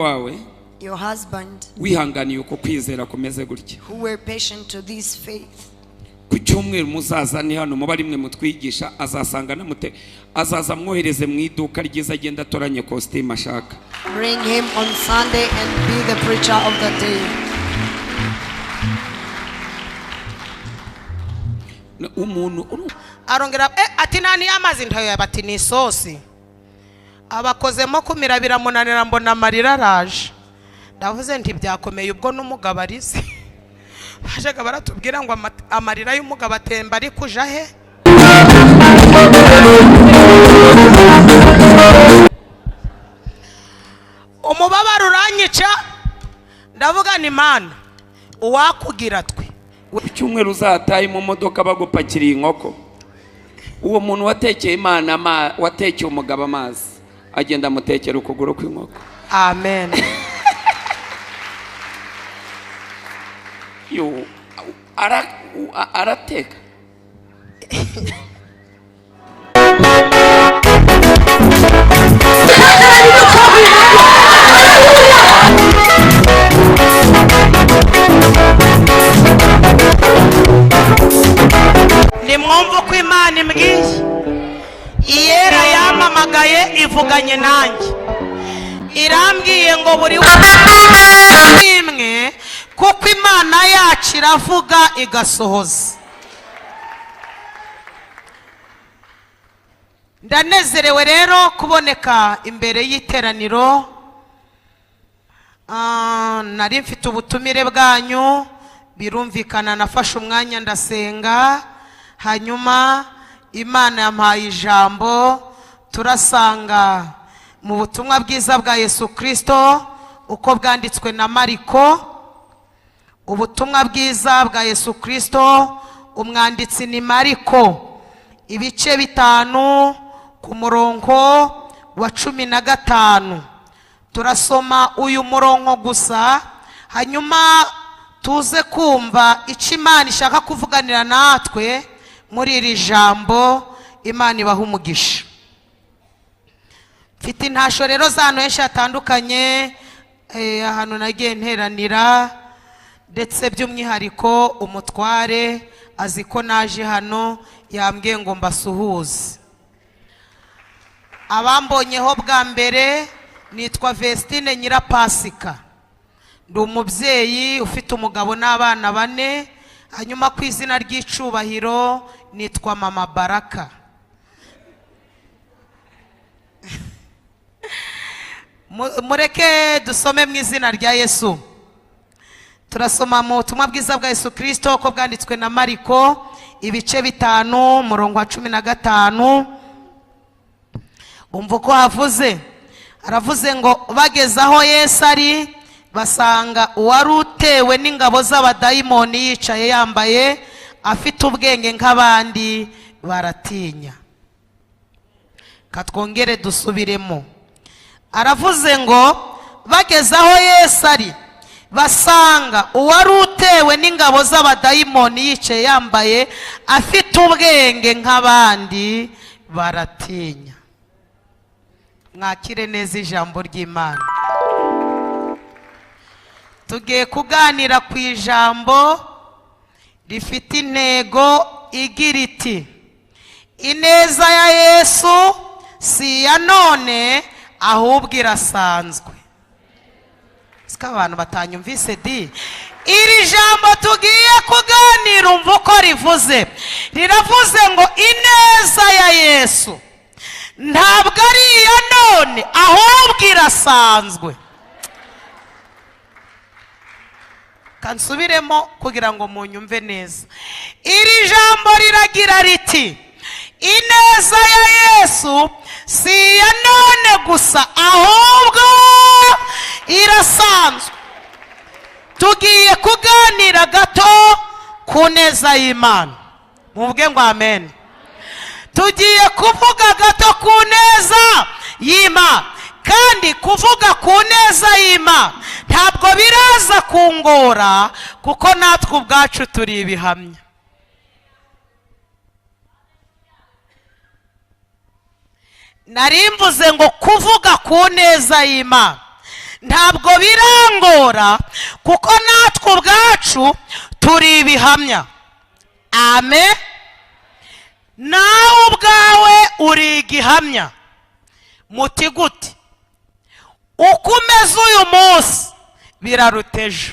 wawe your husband wihanganiye uko kwizera komeze gutya who were patient to this faith. ku cyumweru muzaza ni hano muba rimwe mutwigisha azasanga namute azaza mwohereze mu iduka ryiza agenda atoranye costume ashaka. Bring him on Sunday and be the preacher of the day. Umuntu arongera ati nani amazi ntayo yabati ni sosi abakozemo kumira biramunanira mbona amarira araje ndavuze nti byakomeye ubwo n'umugabo arize bajaga baratubwira ngo amarira y'umugabo atemba ari kuja he umubabaro uranyica ndavuga ni mana uwakugira twe icyumweru uzataye mu modoka bagupakiriye inkoko uwo muntu watekeye Imana watekeye umugabo amazi agenda amutekera ukuguru kw'inkoko. Amen. Yo arateka ni mwumva ko Imana imbwiye iyera yamamagaye ivuganye nanjye irambwiye ngo buri imwe kuko Imana yacu iravuga igasohoza. Ndanezerewe rero kuboneka imbere y'iteraniro. Nari mfite ubutumire bwanyu birumvikana nafashe umwanya ndasenga hanyuma Imana yampaye ijambo turasanga mu butumwa bwiza bwa Yesu Kristo uko bwanditswe na Mariko. Ubutumwa bwiza bwa Yesu Kristo umwanditsi ni Mariko, ibice 5 ku murongo wa 15. Turasoma uyu murongo gusa hanyuma tuze kumva icyo Imana ishaka kuvuganira natwe muri iri jambo. Imana ibaha umugisha. Mfite intasho rero z'ahantu henshi hatandukanye ahantu nagiye nteranira ndetse by'umwihariko umutware azi ko naje hano yambwiye ngo mbasuhuze. Abambonyeho bwa mbere nitwa Vestine Nyirapasika, ndi umubyeyi ufite umugabo n'abana 4 hanyuma ku izina ry'icubahiro nitwa Mama Baraka. Mureke dusome mu izina rya Yesu. Turasoma mu butumwa bwiza bwa Yesu Kristo ko bwanditswe na Mariko ibice 5 murongo wa 15. Umva ko havuze, aravuze ngo bageze aho Yesu ari basanga uwari utewe n'ingabo z'abadayimoni yicaye yambaye afite ubwenge nk'abandi baratinya. Katwongere dusubiremo. Aravuze ngo bageze aho Yesu ari basanga uwari utewe n'ingabo z'abadayimoni yicaye yambaye afite ubwenge nk'abandi baratinya. Mwakire neza ijambo ry'Imana. Tugiye kuganira ku ijambo rifite intego igira iti ineza ya Yesu si ya none ahubwo irasanzwe. Sika abantu batanyumvise di. Iri jambo tugiye kuganira umva uko rivuze. Riravuze ngo ineza ya Yesu ntabwo ari iya none ahubwo irasanzwe. Kansubiremo kugira ngo munyumve neza. Iri jambo riragira riti ineza ya Yesu si iya none gusa ahubwo irasanzwe. Tugiye kuganira gato ku neza y'Imana. Muvuge ngo amen. Tugiye kuvuga gato ku neza y'Imana kandi kuvuga ku neza y'Imana ntabwo biraza kungora kuko natwe ubwacu turi ibihamya. Narimvuze ngo kuvuga ku neza y'Imana ntabwo birangora kuko natwe ubwacu turi ibihamya. Amen. Nawe ubwawe uri igihamya. Muti gute? Uko umeze uyu munsi biraruta ejo.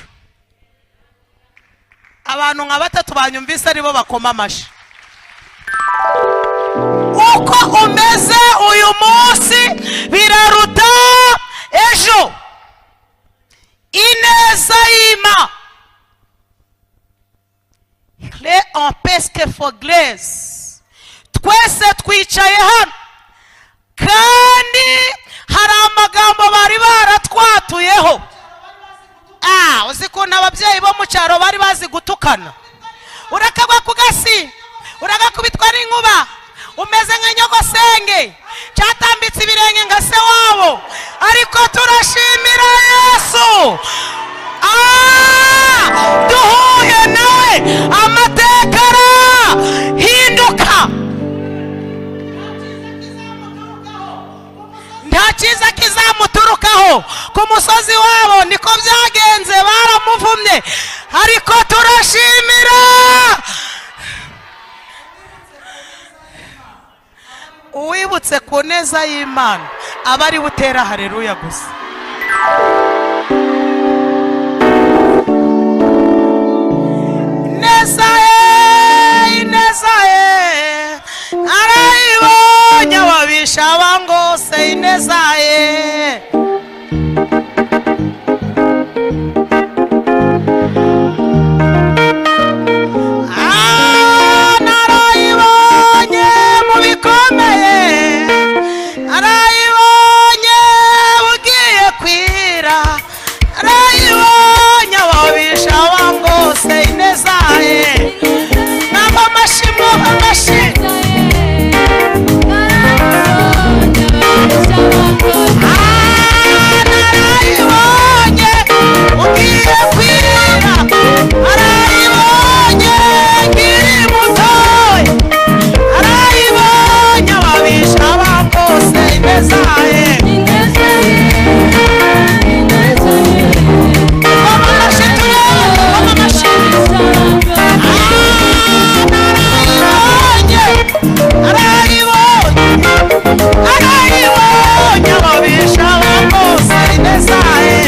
Abantu nka batatu banyumvise aribo bakoma amashi. Uko umeze uyu munsi biraruta ejo. Ineza y'Imana. Clé en pesque for glace. Twese twicaye hano kandi hari amagambo bari baratwatuyeho. Uzi ko n'ababyeyi bo mu cyaro bari bazi gutukana. Urakagwa ku gasi, uragakubitwa n'inkuba, umeze nka nyogosenge cyatambitse ibirenge nka se wabo, ariko turashimira Yesu. Duhuye nawe amateka arahinduka. Nta cyiza kizamuturukaho. Ku musozi wabo niko byagenze, baramuvumye, ariko turashimira. Uwibutse ku neza y'Imana aba ari butera haleluya gusa. Ineza ye arayibonye ababisha bangose. Ineza ye narayibonye mu bikomeye, arayibonye bugiye kwira, arayibonye ababisha bangose. Ineza ye namba amashimo amashi. Narayibonye ugiye kwira, arayibonye ngiri mutoya, arayibonye ababisha bangose. Ineza ye arayibonye ababisha bangose. Ineza ye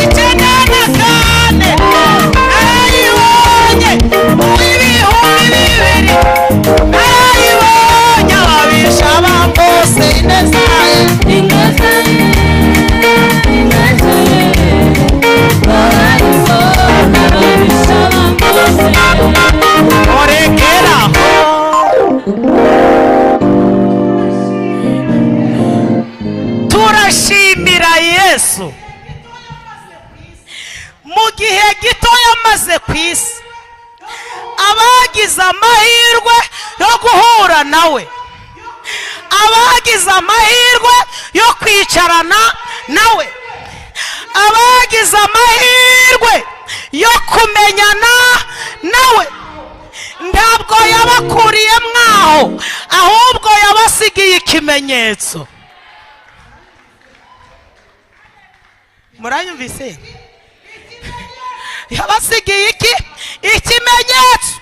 icyenda kane, arayibonye uw'ibihumbi bibiri, arayibonye ababisha bangose. Ineza ye orekeraho. Turashimira Yesu. Mu gihe gito yamaze ku isi, abagize amahirwe yo guhura nawe, abagize amahirwe yo kwicarana nawe, abagize amahirwe yo kumenyana nawe, ntabwo yabakuriye mwaho, ahubwo yabasigiye ikimenyetso. Muranyumvise? Yabasigiye iki? Ikimenyetso.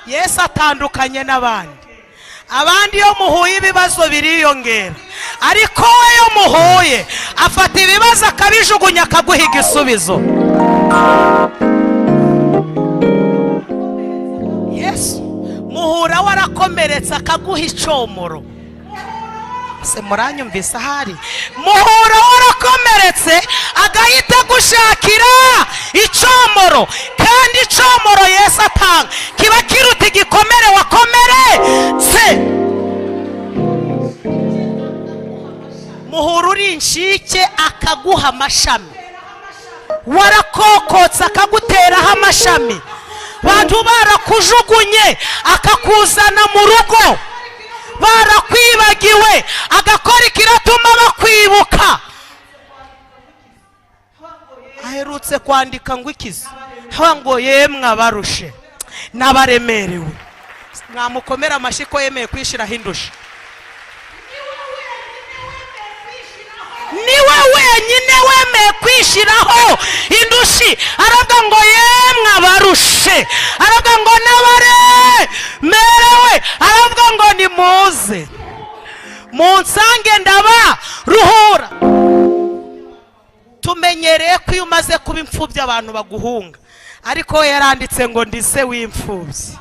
Yesu atandukanye n'abandi. Abandi yo muhuye ibibazo biriyongera, ariko we yo muhuye afata ibibazo akabijugunya akaguha igisubizo. Yesu muhura warakomeretse akaguha icomoro. Se muranyumvise ahari? Muhura warakomeretse agahita gushakira icomoro, kandi icomoro Yesu atanga kiba kiruta igikomere wakomeretse. Muhura uri inshike akaguha amashami, warakokotse akaguteraho amashami, bantu barakujugunye akakuzana mu rugo, barakwibagiwe agakora ikiratuma bakwibuka. Aherutse kwandika ngo ikizi ngo yemwe abarushe n'abaremerewe. Mwamukomera amashyi ko yemeye kwishiraho indushi. Niwe wenyine wemeye kwishiraho indushi. Aravuga ngo yemwe abarushe, aravuga ngo n'abaremerewe, aravuga ngo nimuze munsange ndabaruhura. Tumenyereye ko iyo umaze kuba imfubyi abantu baguhunga, ariko we yaranditse ngo ndi se w'imfubyi.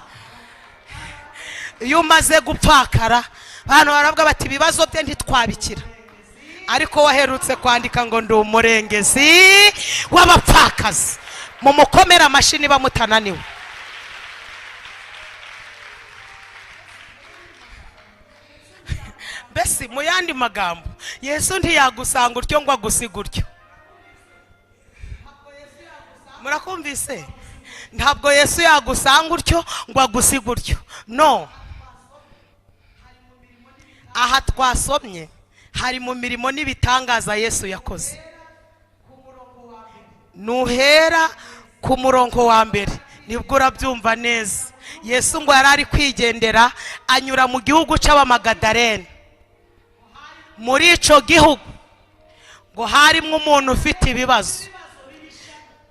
Iyo umaze gupfakara abantu baravuga bati ibibazo bye ntitwabikira, ariko waherutse kwandika ngo ndi umurengezi w'abapfakazi. Mumukomera amashyi bamutananiwe. Mbese mu yandi magambo, Yesu ntiyagusanga utyo ngo agusiga utyo. Murakumvise? Ntabwo Yesu yagusanga utyo ngo agusiga utyo. No. Aha twasomye hari mu mirimo n'ibitangaza Yesu yakoze. Nuhera ku murongo wa mbere nibwo urabyumva neza. Yesu ngo yarari kwigendera anyura mu gihugu c'Abamagadalene. Muri ico gihugu ngo harimo umuntu ufite ibibazo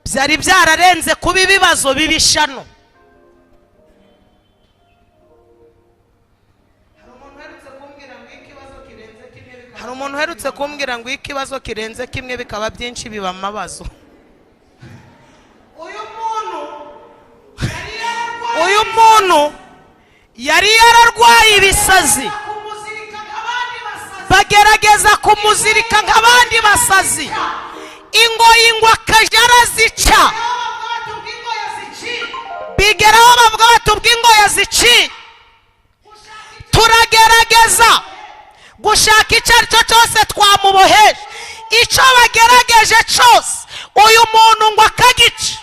byari byararenze kuba ibibazo bibishano. Hari umuntu uherutse kumbwira ngo ikibazo kirenze kimwe bikaba byinshi biba amabazo. Uyu muntu yari yararwaye ibisazi, bagerageza kumuzirika nk'abandi basazi. Ingoyi ngo akaja arazica, bigeraho bavuga bati ubw'ingoyi zici. Turagerageza gushaka icyo ari cyo cyose twamuboheje, icyo bagerageje cyose uyu muntu ngo akagica.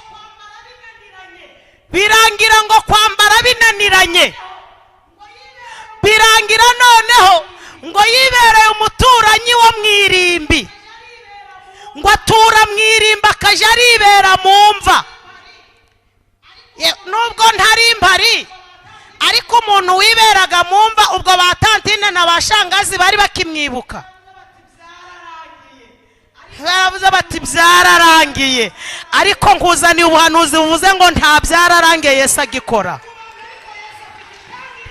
Birangira ngo kwambara binaniranye, birangira noneho ngo yibereye umuturanyi wo mwirimbi, ngo atura mwirimba akaja aribera mu mva. Nubwo ntari impari, ariko umuntu wiberaga mu mva ubwo batantine na bashangazi bari bakimwibuka. Baravuze bati byararangiye, ariko nkuzaniye ubuhanuzi buvuze ngo nta byararangiye Yesu agikora.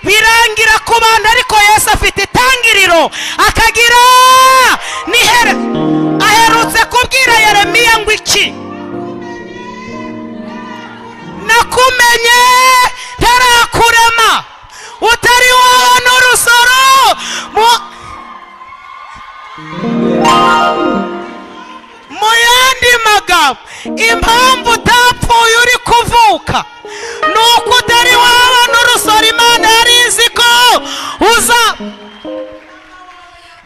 Birangira ku bantu, ariko Yesu afite itangiriro akagira nihere. Aherutse kubwira Yeremiya ngo iki? Nakumenye ntarakurema, utari wowe n'urusoro. Mu yandi magambo, impamvu utapfuye uri kuvuka nuko utari wowe n'urusoro. Imana yari izi ko uza.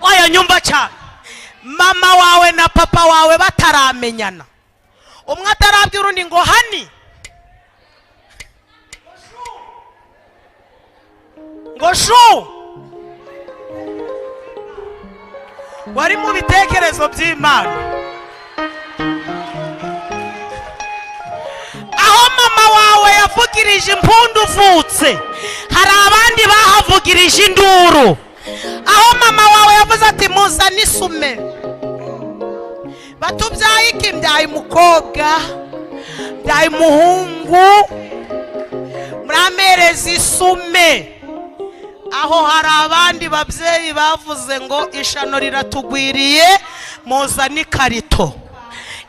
Oya nyumva cyane, mama wawe na papa wawe bataramenyana, umwe atarabwira undi ngo hani ngo shu, wari mu bitekerezo by'Imana. Aho mama wawe yavugirije impundu uvutse, hari abandi bahavugirije induru. Aho mama wawe yavuze ati musa n'isume, batubyaye iki? Mbyaye umukobwa, mbyaye umuhungu, muramereza isume. Aho hari abandi babyeyi bavuze ngo ishano riratugwiriye, muza n'ikarito.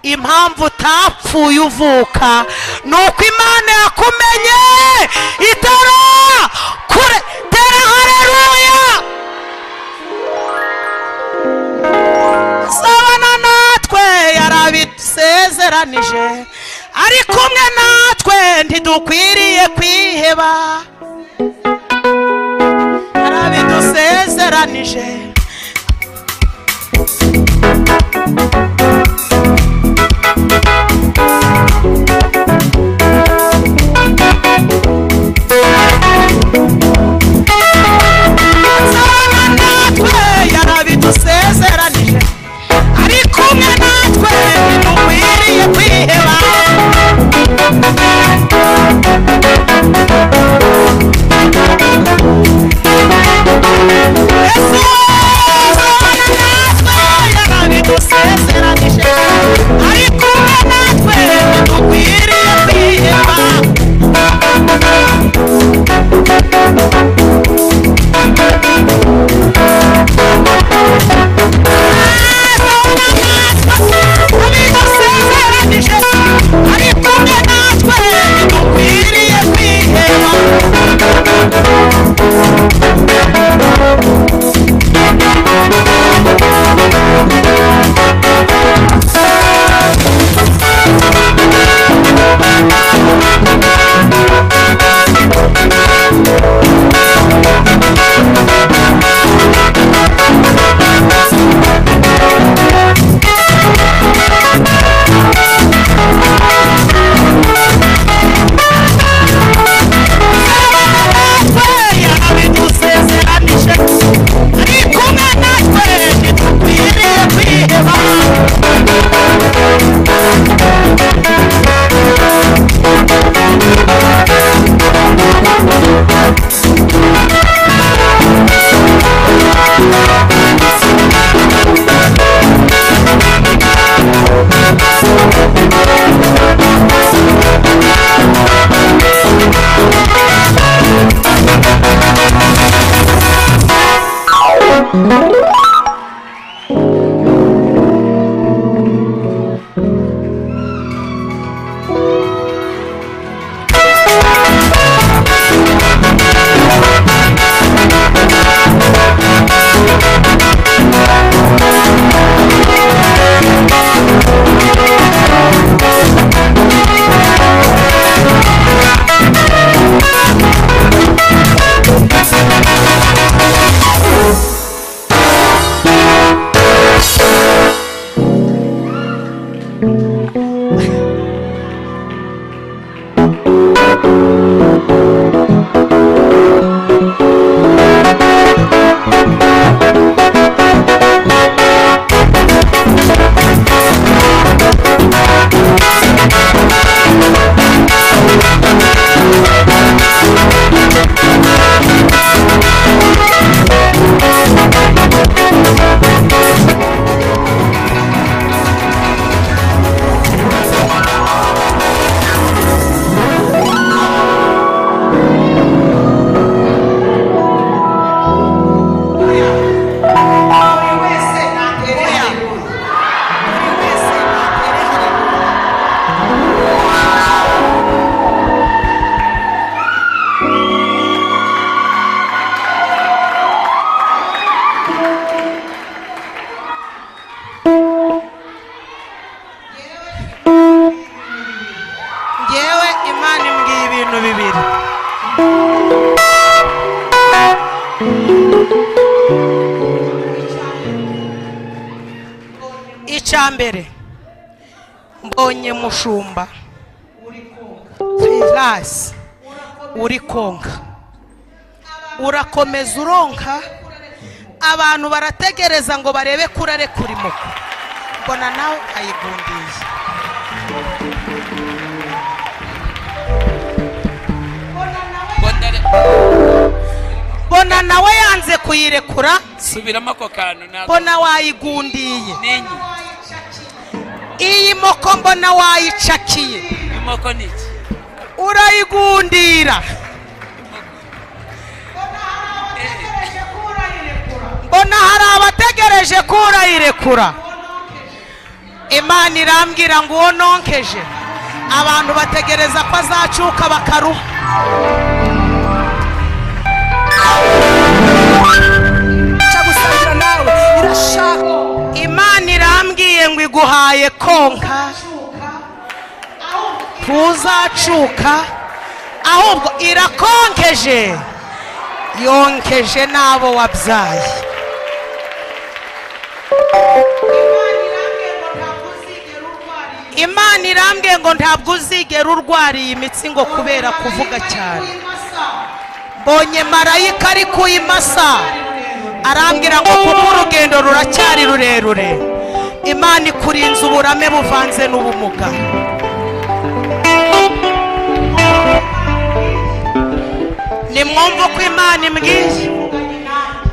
Impamvu utapfuye uvuka nuko Imana yakumenye itara kure. Tera haleluya. Sabana natwe yarabisezeranije, ari kumwe natwe ntidukwiriye kwiheba. Yarabidusezeranije. Yarabidusezeranije, ari kumwe natwe ntidukwiriye kwiheba. bibiri. Icya mbere mbonye mushumba Firas uri konka, urakomeza uronka, abantu barategereza ngo barebe kurare kuri muko, mbona nawe ayigundiye. Mbona nawe yanze kuyirekura, subiramo ako kantu ntabwo mbona wayigundiye. ninyi Iyi moko mbona wayicakiye, imoko niki urayigundira. Mbona hari abategereje ko urayirekura. Imana irambwira ngo uwo nonkeje abantu bategereza ko azacuka bakaruha. Chagusangira nawe irashaka. Imana irambwiye ngo iguhaye konka, tuzacuka, ahubwo irakonkeje, yonkeje n'abo wabyaye. Imana irambwiye ngo ntabwo uzigera urwariye imitsi ngo kubera kuvuga cyane. Mbonye marayika ari kuyimasa, arambwira ngo kuko urugendo ruracyari rurerure, Imana ikurinze uburame buvanze n'ubumuga. Nimwumva ko Imana imbwiye,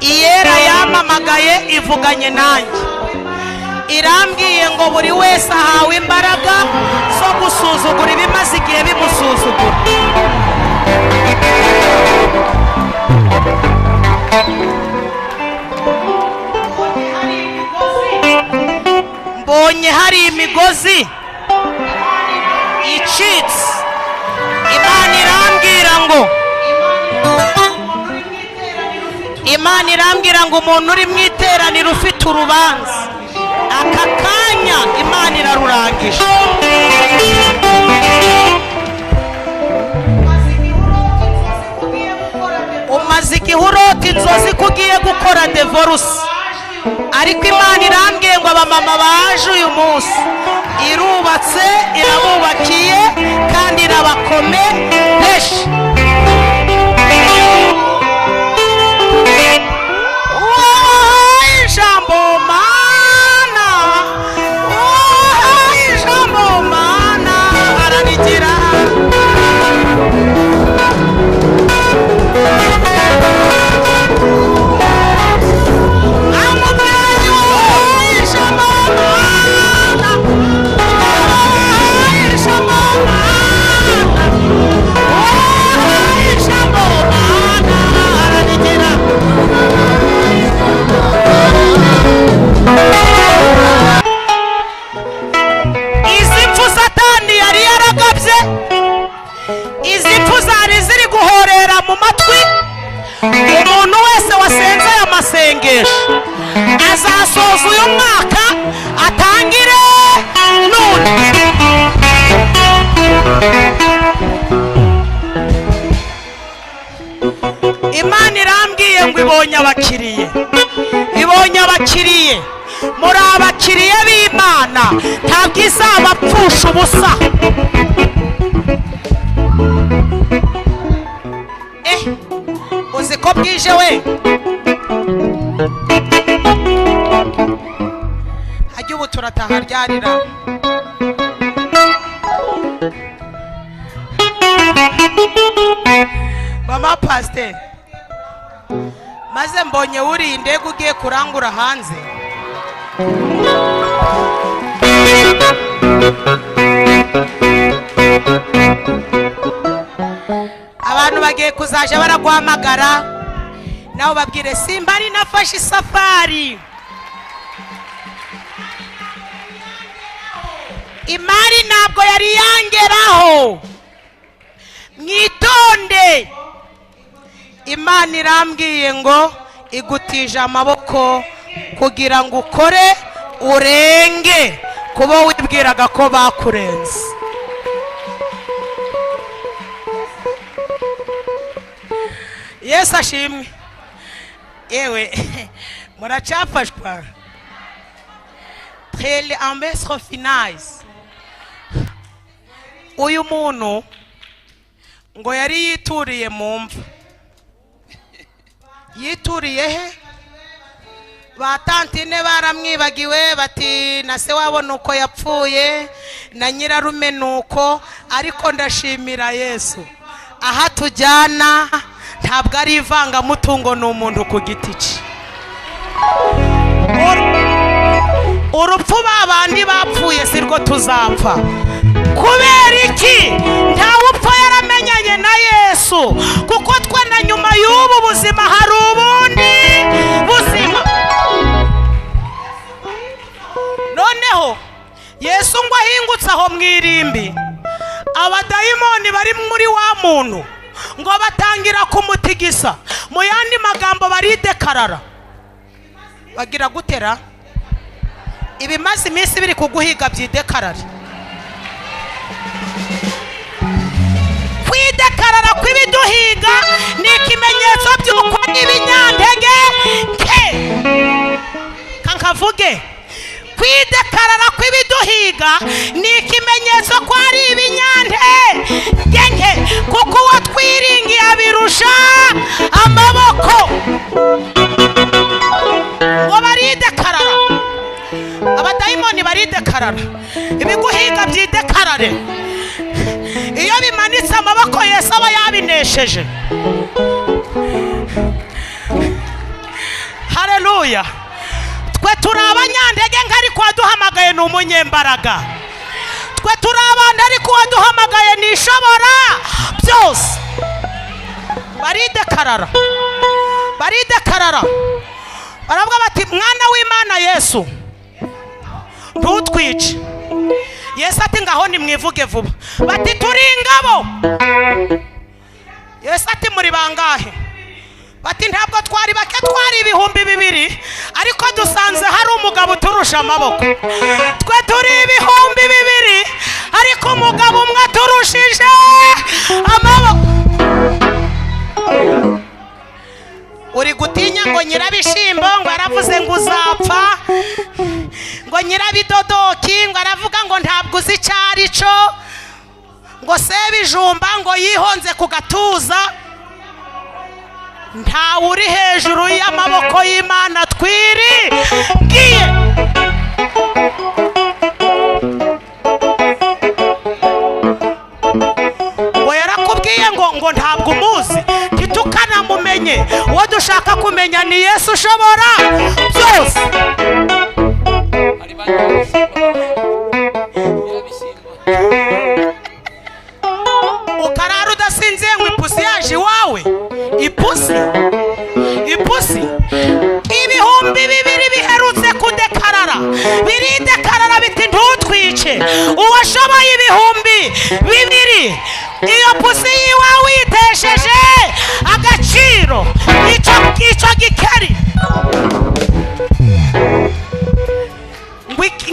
iyera yamamagaye ivuganye nanjye, irambwiye ngo buri wese ahawe imbaraga zo gusuzugura ibimaze igihe bimusuzugura. Mbonye hari imigozi icitse. Imana irambwira ngo umuntu uri mu iteraniro ufite urubanza, aka kanya Imana irarurangije. Umaze igihe urota inzozi ko ugiye gukora divorce, ariko Imana irambwiye ngo abamama baje uyu munsi irubatse, irabubakiye kandi irabakomeje. Ijambo Mana, ijambo Mana aranigira. Izi mpfu Satani yari yaragabye, izi mpfu zari ziri guhorera mu matwi umuntu wese wasenze aya masengesho, azasoza uyu mwaka atangire none. Imana irambwiye ngo ibonye abakiriye, ibonye abakiriye, muri abakiriye b'Imana, ntabwo izabapfusha ubusa. Uzi ko bwije we, hajya ubu turataha ryarira. Mama Pastor, maze mbonye wuriye indege ugiye kurangura hanze. Abantu bagiye kuzaje baraguhamagara, nawe babwire simba ari nafashe isafari. Imari ntabwo yari yangeraho, mwitonde. Imana irambwiye ngo igutije amaboko kugira ngo ukore urenge kubo wibwiraga ko bakurenze. Yesu ashimwe. Yewe muracafashwa. Tele ambesro finais. Uyu muntu ngo yari yituriye mu mva. Yituriye he? Batantine baramwibagiwe bati na se wabo nuko yapfuye na nyirarume nuko, ariko ndashimira Yesu aha tujyana ntabwo ari ivangamutungo, ni umuntu ku giti cye. Urupfu babandi bapfuye sirwo tuzapfa. Kubera iki? Ntawe upfa yaramenyanye na Yesu, kuko twe na nyuma y'ubu buzima hari ubundi buzima. Noneho Yesu ngo ahingutse aho mwirimbi, abadayimoni bari muri wa muntu ngo batangira kumutigisa. Mu yandi magambo baridekarara. Bagira gutera ibimaze iminsi biri kuguhiga byidekarare. Kwidekarara kw'ibiduhiga ni ikimenyetso by'uko ibinyantege nke. Kankavuge, kwidekarara kw'ibiduhiga ni ikimenyetso ko ari ibinyantege nke, kuko uwo twiringiye abirusha amaboko. Ngo baridekarara, abadayimoni baridekarara, ibiguhiga byidekarare. Iyo bimanitse amaboko Yesu aba yabinesheje. Haleluya. Twe turi abanyantege nke, ariko waduhamagaye ni umunyembaraga. Twe turi abandi, ariko waduhamagaye ni ishobora byose. Baridekarara, baridekarara, baravuga bati mwana w'Imana Yesu ntutwice. Yesu ati ngaho nimwivuge vuba. Bati turi ingabo. Yesu ati muri bangahe? Bati ntabwo twari bake, twari 2,000, ariko dusanze hari umugabo turusha amaboko. Twe turi 2,000, ariko umugabo umwe turushije amaboko. Uri gutinya ngo nyirabishimbo ngo aravuze ngo uzapfa, ngo nyirabidodoki ngo aravuga ngo ntabwo uzi cyari cyo, ngo sebijumba ngo yihonze ku gatuza. Ntawe uri hejuru y'amaboko y'Imana twirigiye. Ngo yarakubwiye ngo ntabwo umuzi, ntitukanamumenye. Uwo dushaka kumenya ni Yesu ushobora byose. Ukarara udasinziye ngo ipusi yaje iwawe. Ipusi 2,000 biherutse kudekarara, biridekarara biti ntutwice. Uwashoboye 2,000, iyo pusi yiwawe yitesheje agaciro. Icyo gikeri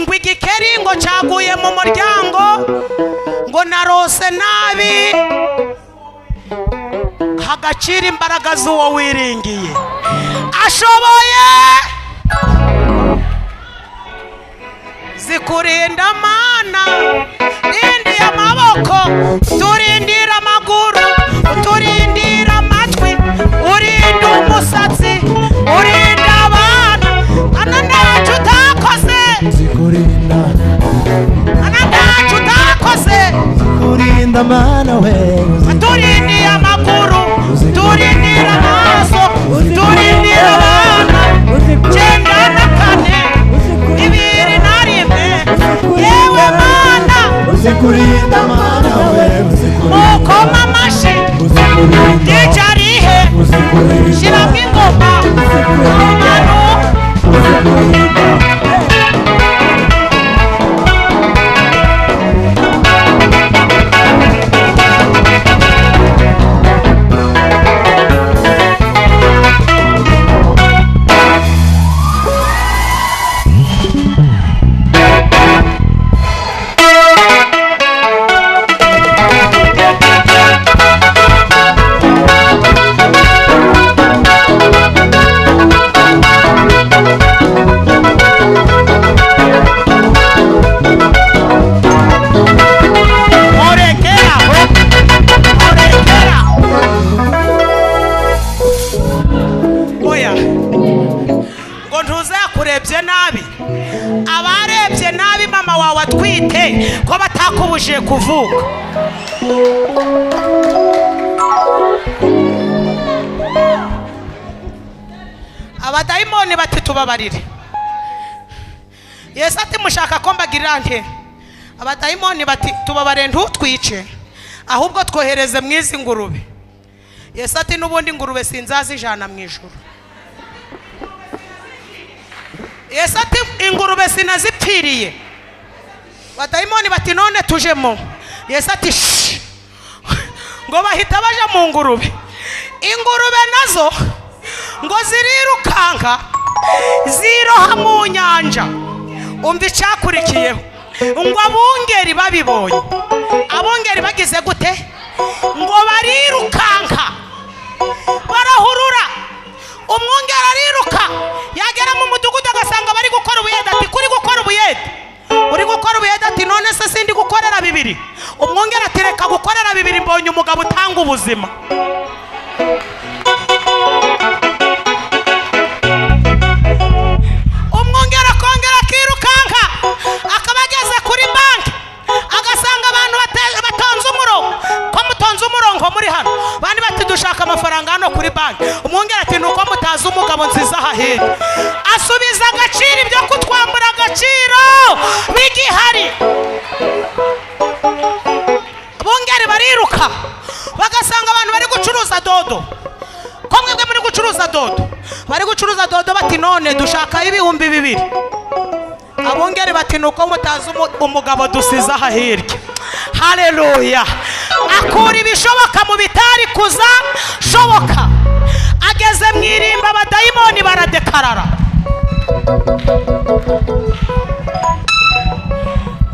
ngo igikeri ngo cyaguye mu muryango, ngo narose nabi, hagacira imbaraga z'uwo wiringiye. Ashoboye zikurinda Mana, rindi amaboko, turindira amaguru, turindira amatwi, urinda umusatsi, urinda abana. Anandacu utakoze zikurinda, anandacu utakoze zikurinda Mana we. Turindiye amaguru, turindira amaso, turindira abana. 9 na 4 yewe Mana, uzikurinda Mana we, uzikurinda atakubujije kuvuka. Abadayimoni bati tubabarire. Yesu ati mushaka ko mbagirira nte? Abadayimoni bati tubabare ntutwice, ahubwo twohereze mwizi ngurube. Yesu ati nubundi ngurube sinzazijana mu ijuru. Yesu ati ingurube sinazipfiriye. Abadayimoni bati none tujemo. Yesu ati ngo bahita baja mu ngurube. Ingurube nazo ngo zirirukanka ziroha mu nyanja. Umva icyakurikiyeho, ngo abungeri babibonye, abungeri bagize gute? Ngo barirukanka barahurura. Umwungeri ariruka yagera mu mudugudu agasanga bari gukora ubuyede. Ati kuri gukora ubuyede? Uri gukora ubuyede? Ati none se sindi gukorera bibiri? Umwungeri ati reka gukorera bibiri, mbonye umugabo utanga ubuzima. Umwungeri akongera akirukanka akaba ageze kuri banki agasanga abantu batonze umurongo. Ko mutonze umurongo muri hano? Bandi bati dushaka amafaranga hano kuri banki. Umwungeri ati nuko mutazi umugabo nziza hahera. Asubiza agaciro ibyo kutwambura agaciro bigihari. Abungeri bariruka bagasanga abantu bari gucuruza dodo. Ko mwebwe muri gucuruza dodo? Bari gucuruza dodo bati none dushaka 2,000. Abungeri bati nuko mutazi umugabo dusiza hahirya. Haleluya. Akura ibishoboka mu bitari kuza shoboka. Ageze mu irimba abadayimoni baradekarara.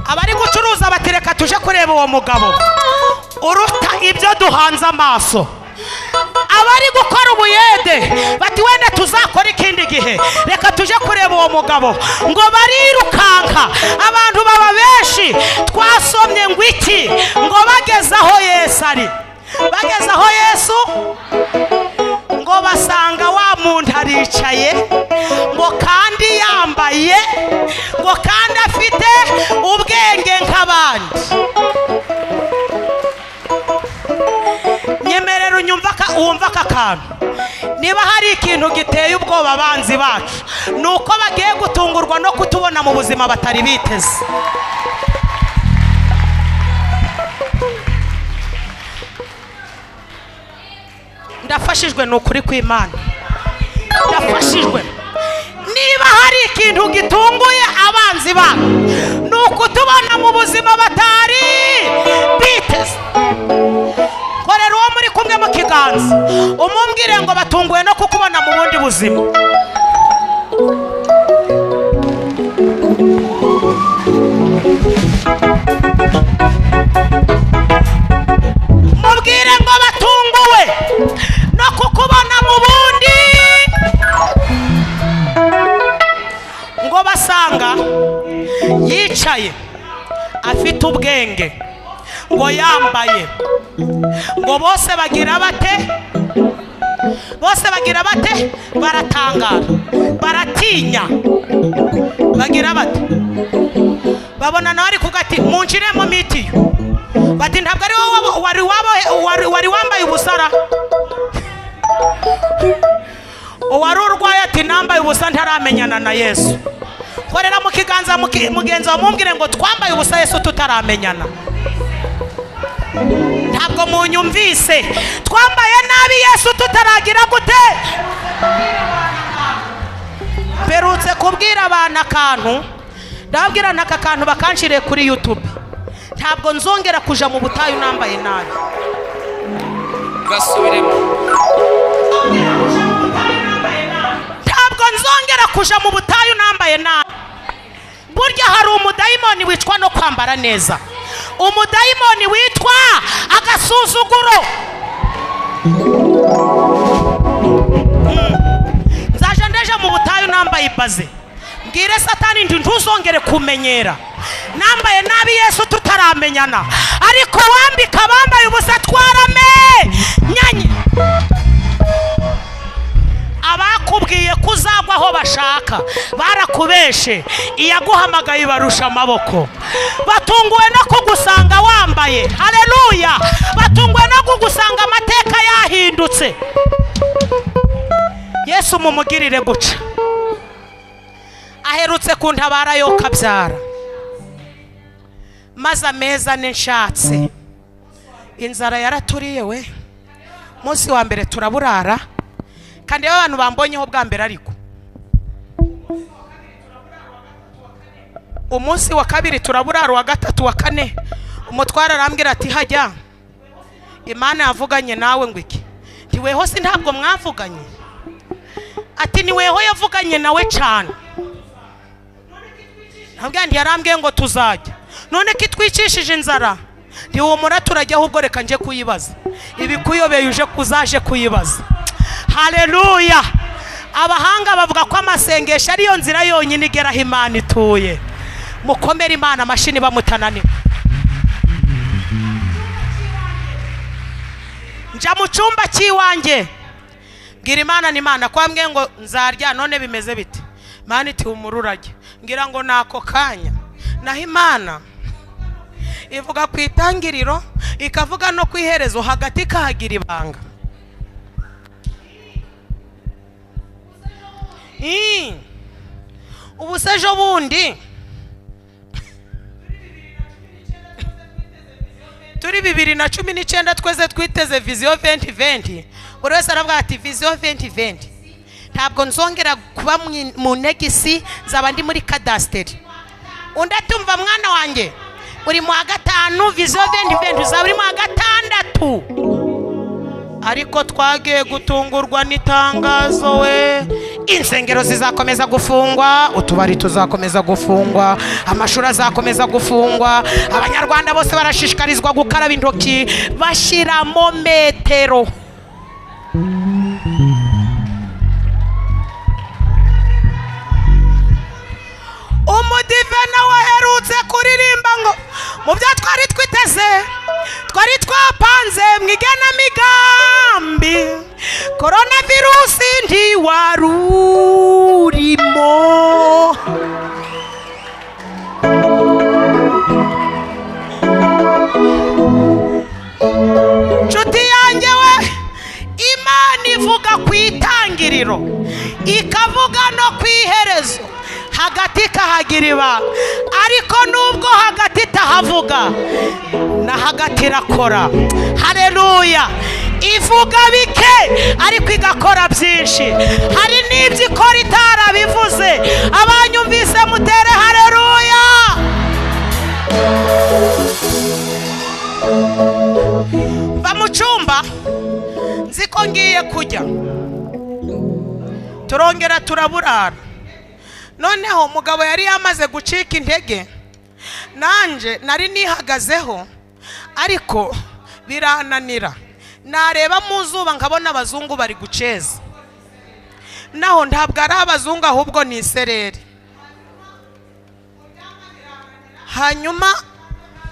Abari gucuruza bati reka tuje kureba uwo mugabo uruta ibyo duhanze amaso. Abari gukora ubuyede bati wenda tuzakora ikindi gihe, reka tuje kureba uwo mugabo. Ngo barirukanka abantu baba benshi. Twasomye ngo iki? Ngo bageze aho Yesu ari. Bageze aho Yesu ngo basanga wa muntu aricaye, ngo kandi yambaye, ngo kandi afite ubwenge nk'abandi. Nyemerera uwumva aka kantu. Niba hari ikintu giteye ubwoba abanzi bacu, nuko bagiye gutungurwa no kutubona mu buzima batari biteze. Ndafashijwe n'ukuri kw'Imana. Ndafashijwe. Niba hari ikintu gitunguye abanzi bacu, nuko tubona mu buzima batari biteze. Korera uwo muri kumwe mu kiganza umumbwire ngo batunguwe no kukubona mu bundi buzima. Mubwire ngo batunguwe no kukubona mu bundi. Ngo basanga yicaye afite ubwenge, ngo yambaye, ngo bose bagira bate? Bose bagira bate? Baratangara, baratinya, bagira bate? Babona nawe ari kugati munjiremo mitiyo. Bati ntabwo ari wowe wari wambaye ubusara? Uwari urwaye ati nambaye ubusa ntaramenyana na Yesu. Korera mu kiganza mugenzi wa mumbwire ngo twambaye ubusa Yesu tutaramenyana. Ntabwo munyumvise. Twambaye nabi Yesu tutaragira gute? Perutse kubwira abana akantu, ndababwira naka kantu bakanshire kuri YouTube. Ntabwo nzongera kuja mu butayu nambaye nabi. Gasubiremo. Ntabwo nzongera kuja mu butayu nambaye nabi. Burya hari umudayimoni wicwa no kwambara neza. Umudayimoni witwa agasuzuguro. Nzaje ndeje mu butayu nambaye ibaze. Mbwire Satani ntuzongere kumenyera. Nambaye nabi Yesu tutaramenyana. Ariko wambika bambaye ubusa twarame nyanye. Abakubwiye kuzagwa aho bashaka barakubeshe, iyaguhamagaye ibarusha amaboko. Batunguwe no kugusanga wambaye, haleluya, batunguwe no kugusanga amateka yahindutse. Yesu mumugirire guca. Aherutse kuntabara yo kabyara, maze ameza nenshatse, inzara yaraturiye we. Munsi wa mbere turaburara, kandi abantu bambonyeho bwa mbere, ariko umunsi wa kabiri turaburara, wa gatatu, wa kane umutwara arambwira ati hajya, Imana yavuganye nawe ngo iki? Ntiweho si ntabwo mwavuganye? Ati niweho yavuganye nawe cyane. Ntabwo yarambwiye ngo tuzajya, none kitwicishije inzara ntiwumura turajya, ahubwo reka nje kuyibaza. Ibikuyobeye uje kuzaje kuyibaza. Haleluya. Abahanga bavuga ko amasengesho ariyo nzira yonyine igeraho Imana ituye. Mukomere Imana amashini bamutananiwe. Nja mu cyumba cy'iwanjye ngira Imana ni Imana, kwambwiye ngo nzarya, none bimeze bite? Imana iti umururage. Ngira ngo nako kanya, naho Imana ivuga ku itangiriro ikavuga no ku iherezo, hagati kahagira ibanga. Ubu se ejo bundi turi 2019 twese twiteze vision 2020. Buri wese aravuga ati vision 2020 ntabwo nzongera kuba mu negisi, zaba ndi muri kadasteri. Undi atumva mwana wanjye uri mu wa gatanu, vision 2020 uzaba uri mu wa gatandatu. Ariko twagiye gutungurwa n'itangazo we. Insengero zizakomeza gufungwa, utubari tuzakomeza gufungwa, amashuri azakomeza gufungwa, abanyarwanda bose barashishikarizwa gukaraba intoki bashiramo metero. Umudive nawe aherutse kuririmba ngo mu byo twari twiteze, twari twapanze mu igenamigambi, coronavirusi ntiwarurimo. Nshuti yanjye we, Imana ivuga ku itangiriro ikavuga no ku iherezo, hagati kahagira ibanga. Ariko nubwo hagati itahavuga, na hagati irakora. Haleluya. Ivuga bike ariko igakora byinshi. Hari n'ibyo ikora itarabivuze. Abanyumvise mutere haleluya. Ba mu cyumba nziko ngiye kujya, turongera turaburara. Noneho umugabo yari yamaze gucika intege, nanje nari nihagazeho, ariko birananira. Nareba mu zuba nkabona abazungu bari guceza, naho ntabwo ari abazungu ahubwo ni isereri. Hanyuma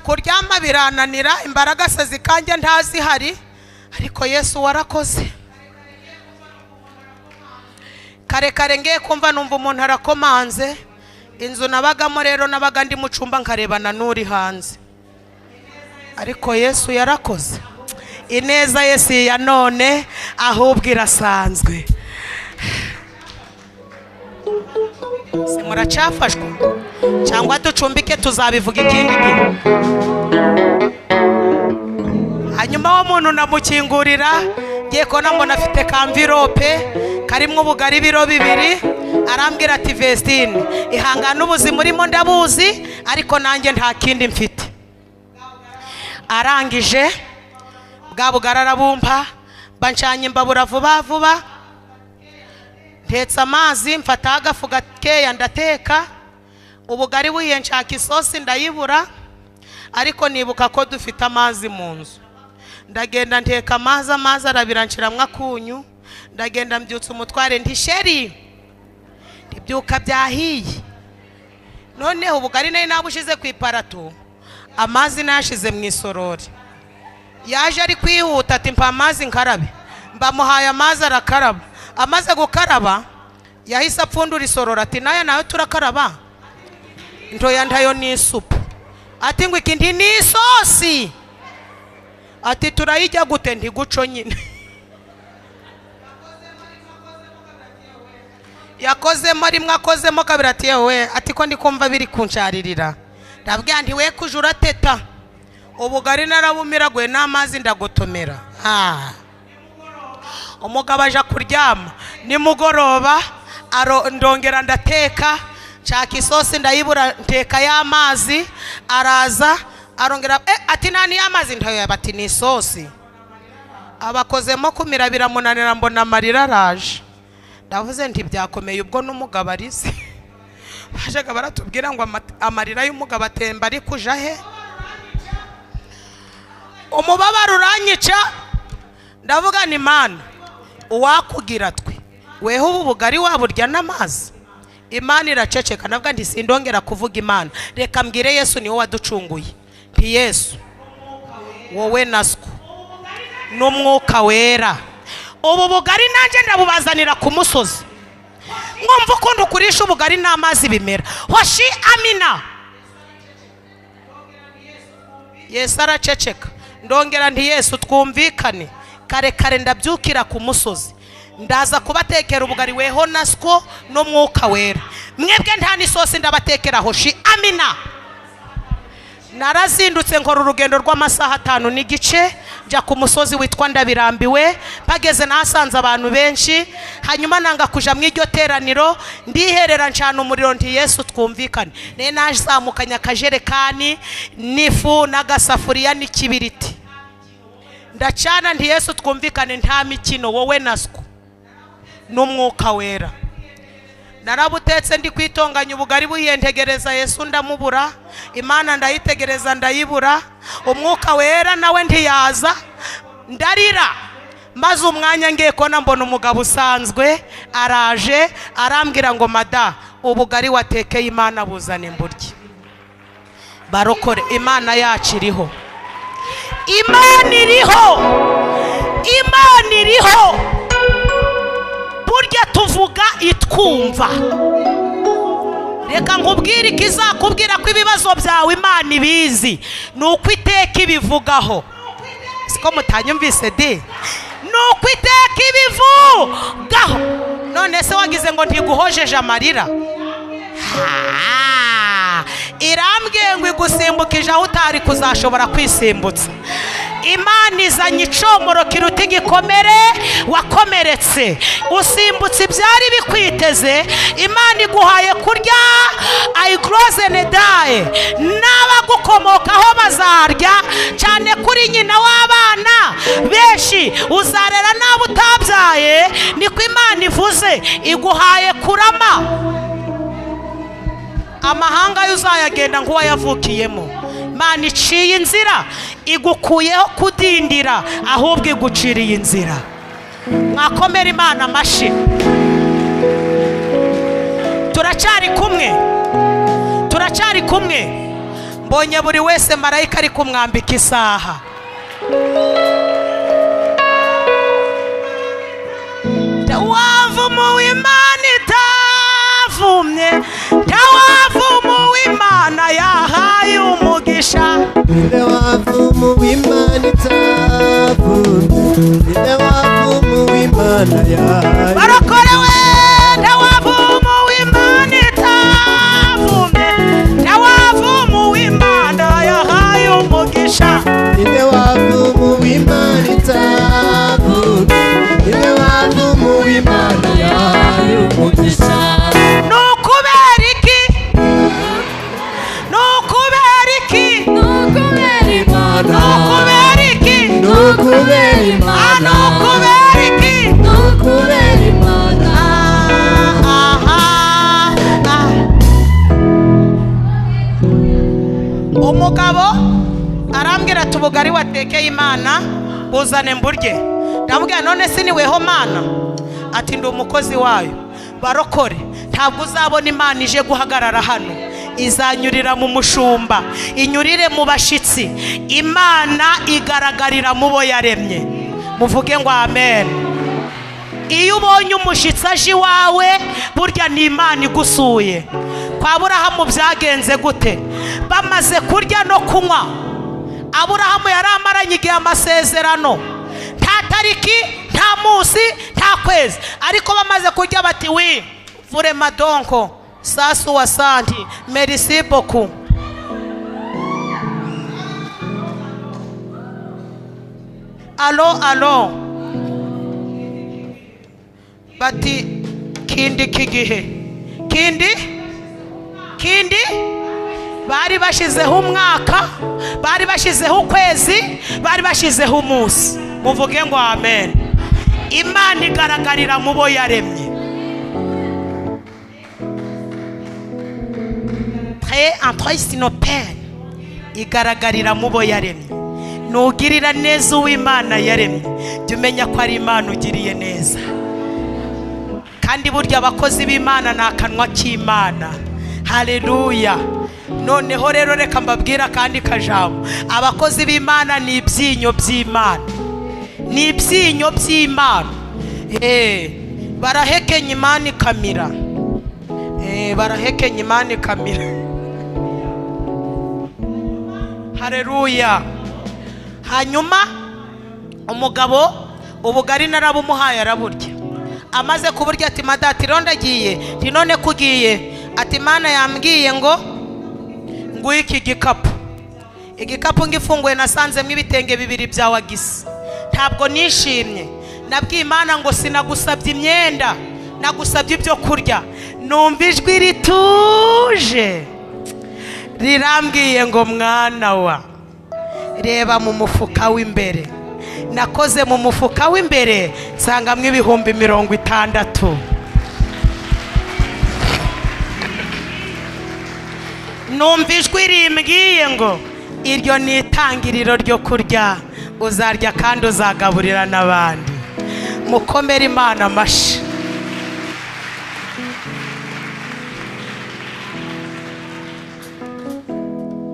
kuryama birananira, imbaraga se zikanje ntazihari, ariko Yesu warakoze. Kare ngiye kumva numva umuntu arakomanze. Inzu nabagamo rero nabaga ndi mu cyumba nkarebana n'uri hanze, ariko Yesu yarakoze. Ineza Yesu ya none ahubwo irasanzwe. Se muracafashwa cyangwa ducumbike tuzabivuga ikindi gihe? Hanyuma wo muntu namukingurira, ngiye ko mbona afite kamvirope karimo ubugari biro 2. Arambwira ati Vestine, ihangana ubuzima urimo ndabuzi, ariko nanjye nta kindi mfite. Arangije bwa bugari arabumpa, bancanye imbabura vuba vuba, ntetse amazi, mfata agafu gakeya ndateka. Ubugari buhiye nshaka isosi ndayibura, ariko nibuka ko dufite amazi mu nzu. Ndagenda nteka amazi arabiranshyiramwo akunyu. Ndagenda mbyutsa umutware nti sheri, ibyuka byahiye. Noneho ubugari nari nabushize ku iparato, amazi nashize mu isorori. Yaje ari kwihuta ati mpa amazi nkarabe. Mbamuhaye amazi arakaraba. Amaze gukaraba yahise apfundura isorora ati nayo nawe turakaraba ntoya ndayo ni isupu ati ngo iki ni isosi ati turayijya gute ntiguco nyine yakozemo rimwe akozemo kabiri ati yewe ati ko ndi kumva biri kunsharirira ndabwira nti we kuje urateta ubugari narabumiraguye n'amazi ndagutomera umugabo aje kuryama nimugoroba ndongera ndateka nshaka isosi ndayibura nteka y'amazi araza arongera ati nani y'amazi ntayo bati ni isosi abakozemo kumira biramunanira mbona amarira araje ndavuze nti byakomeye ubwo n'umugabo arize bajaga baratubwira ngo amarira y'umugabo atemba ari kuja he umubabaro uranyica ndavuga ni Imana uwakugira twe weho ubu bugari waburya n'amazi Imana iraceceka ndavuga nti sindongera kuvuga Imana reka mbwire Yesu niwe waducunguye nti Yesu wowe naswo n'umwuka wera ubu bugari nanjye ndabubazanira ku musozi mwumva ukuntu ukurisha ubugari n'amazi bimera hoshi amina Yesu araceceka ndongera nti Yesu twumvikane kare kare ndabyukira ku musozi ndaza kubatekera ubugari weho naswo n'umwuka wera mwebwe nta n'isosi ndabatekera hoshi amina narazindutse nkora urugendo rw'amasaha 5 n'igice njya ku musozi witwa Ndabirambiwe pageze nasanze abantu benshi hanyuma nanga kuja mu iryo teraniro ndiherera ncana umuriro nti Yesu twumvikane ne nazamukanya akajerekani nifu n'agasafuriya n'ikibiriti ndacana nti Yesu twumvikane nta mikino wowe naswo n'umwuka wera narabutetse ndi kwitonganya ubugari buyentegereza Yesu ndamubura Imana ndayitegereza ndayibura umwuka wera nawe ntiyaza ndarira maze umwanya ngiye kona mbona umugabo usanzwe araje arambwira ngo mada ubugari watekeye Imana buzane mburye barokore Imana yacu iriho Imana iriho burya tuvuga itwumva reka nkubwire ikizakubwira ko ibibazo byawe Imana ibizi nuko iteka ibivugaho siko mutanyumvise de nuko iteka ibivugaho none se wagize ngo ntiguhojeje amarira irambwiye ngo igusimbukije aho utari kuzashobora kwisimbutsa Imana izanye icomoro kiruta igikomere wakomeretse usimbutse ibyari bikwiteze Imana iguhaye kurya ayikroze nedaye n'abagukomokaho bazarya cyane kuri nyina w'abana benshi uzarera n'abo utabyaye niko Imana ivuze iguhaye kurama amahanga yuzayagenda nk'uwayavukiyemo Imana iciye inzira igukuyeho kudindira ahubwo iguciriye inzira mwakomera Imana amashi turacyari kumwe mbonye buri wese marayika ari kumwambika isaha tawavumu w'Imana itavumye tawavumu w'Imana yahaye umugisha tawavumu w'Imana itavumye tawavumu w'Imana yahaye barokorewe tawavumu w'Imana itavumye tawavumu w'Imana yahaye umugisha tawavumu w'Imana itavumye tawavumu w'Imana yahaye umugisha nukubera iki umugabo arambwira ati ubugari watekeye Imana buzane mburye ndamubwira none si niweho Mana ati ndi umukozi wayo barokore ntabwo uzabona Imana ije guhagarara hano izanyurira mu mushumba inyurire mu bashitsi Imana igaragarira mu bo yaremye muvuge ngo amen iyo ubonye umushitsi aje iwawe burya ni Imana igusuye. Kwa Aburahamu byagenze gute? Bamaze kurya no kunywa, Aburahamu yari amaranye igihe amasezerano, nta tariki, nta munsi, nta kwezi, ariko bamaze kurya bati wi vraiment donc ça soit santi, merci beaucoup. Alo bati kindi kigihe kindi bari bashizeho umwaka, bari bashizeho ukwezi, bari bashizeho umunsi. Muvuge ngo amen. Imana igaragarira mu bo yaremye. Très en trois sinopère igaragarira mu bo yaremye. Nugirira neza uw'Imana yaremye, jya umenya ko ari Imana ugiriye neza. Kandi burya abakozi b'Imana ni akanwa k'Imana. Haleluya. Noneho rero reka mbabwira kandi kajambo, abakozi b'Imana ni ibyinyo by'Imana, ni ibyinyo by'Imana. Barahekenya Imana ikamira, barahekenya Imana ikamira. Haleluya. Hanyuma umugabo ubugari narabumuhaye araburya, amaze kuburya ati madati rondagiye, nti none kugiye, ati Imana yambwiye ngo nguye iki gikapu. Igikapu ngifunguye nasanzemo ibitenge bibiri bya Wagisi. Ntabwo nishimye, nabwiye Imana ngo sinagusabye imyenda, nagusabye ibyo kurya. Numva ijwi rituje rirambwiye ngo mwana wa, reba mu mufuka w'imbere. Nakoze mu mufuka w'imbere nsangamo 60,000. Numva ijwi rimbwiye ngo iryo ni itangiriro ryo kurya, uzarya kandi uzagaburira n'abandi. Mukomere Imana amashi.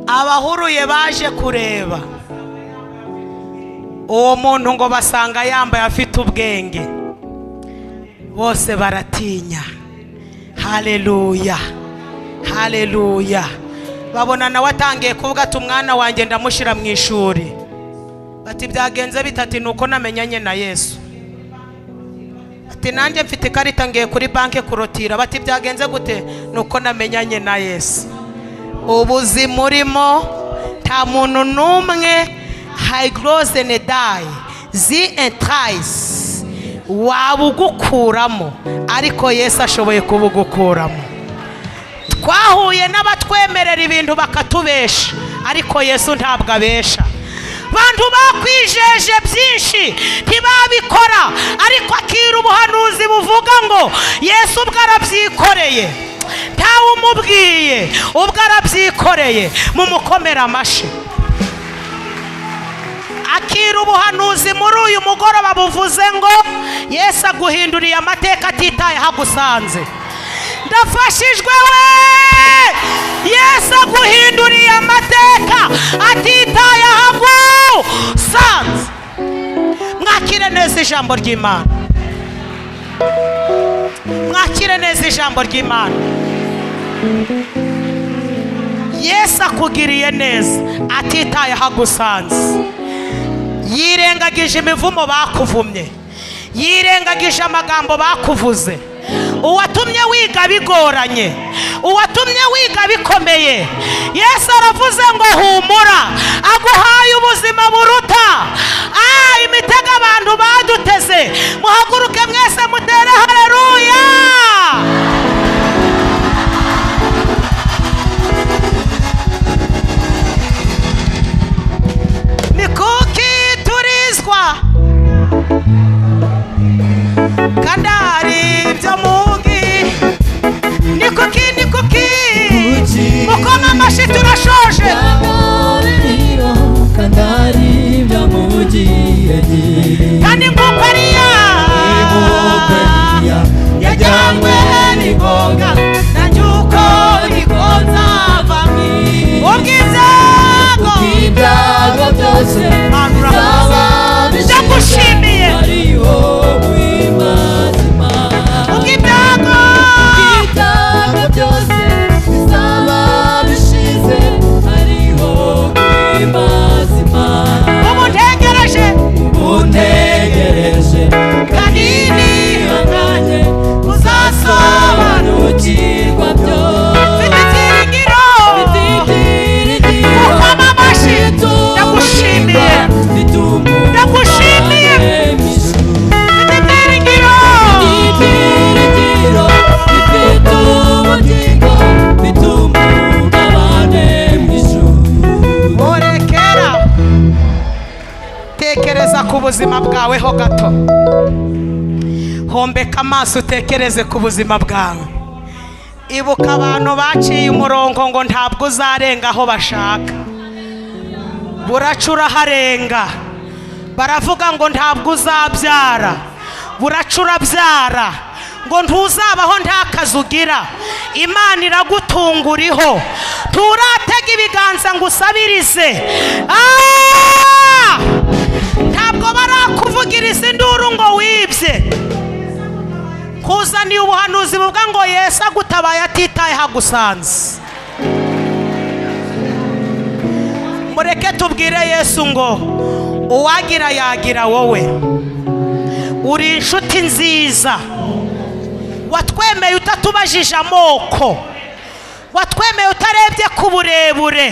Abahuruye baje kureba uwo muntu ngo basanga yambaye afite ubwenge, bose baratinya. Haleluya, haleluya. Babona nawe atangiye kuvuga ati umwana wanjye ndamushyira mu ishuri. Bati byagenze bitati nuko namenyanye na Yesu. Ati nanjye mfite ikarita ngiye kuri banke kurotira. Bati byagenze gute? Nuko namenyanye na Yesu. Ubuzima urimo nta muntu n'umwe hayigrose ne dayi zi entrayisi wabugukuramo, ariko Yesu ashoboye kubugukuramo. Twahuye n'abatwemerera ibintu bakatubesha, ariko Yesu ntabwo abesha. Bantu bakwijeje byinshi ntibabikora, ariko akira ubuhanuzi buvuga ngo Yesu ubwo arabyikoreye, ntawe umubwiye, ubwo arabyikoreye. Mumukomera amashi. Akira ubuhanuzi muri uyu mugoroba buvuze ngo Yesu aguhinduriye amateka atitaye hagusanze. Ndafashijwe we! Yesu aguhinduriye amateka atitaye hagusanze. Mwakire neza ijambo ry'Imana, mwakire neza ijambo ry'Imana. Yesu akugiriye neza atitaye hagusanze. Yirengagije imivumo bakuvumye, yirengagije amagambo bakuvuze. Uwatumye wiga bigoranye, uwatumye wiga bikomeye, Yesu aravuze ngo humura, aguhaye ubuzima buruta imitego abantu baduteze. Muhaguruke mwese mutere haleluya. Ni kuki turizwa kandari byo mugi? Ni kuki mukoma amashi turashoje. Kandari byo mugi kandi ngukariya yajyanywe n'ingoga, nanjuko nikonza vami ubwibyago byose ndagushimiye. buzima bwawe ho gato, hombeka amaso utekereze ku buzima bwawe. Ibuka abantu baciye umurongo ngo ntabwo uzarenga aho bashaka, buracura harenga. Baravuga ngo ntabwo uzabyara, buracura byara. Ngo ntuzabaho nta kazi ugira, Imana iragutunguriho. Turatega ibiganza ngo usabirize. Ntabwo barakuvugiriza induru ngo wibye. Kuzaniye ubuhanuzi buvuga ngo Yesu agutabaye atitaye hagusanze. Mureke tubwire Yesu ngo uwagira yagira wowe. Uri inshuti nziza, watwemeye utatubajije amoko, watwemeye utarebye ku burebure,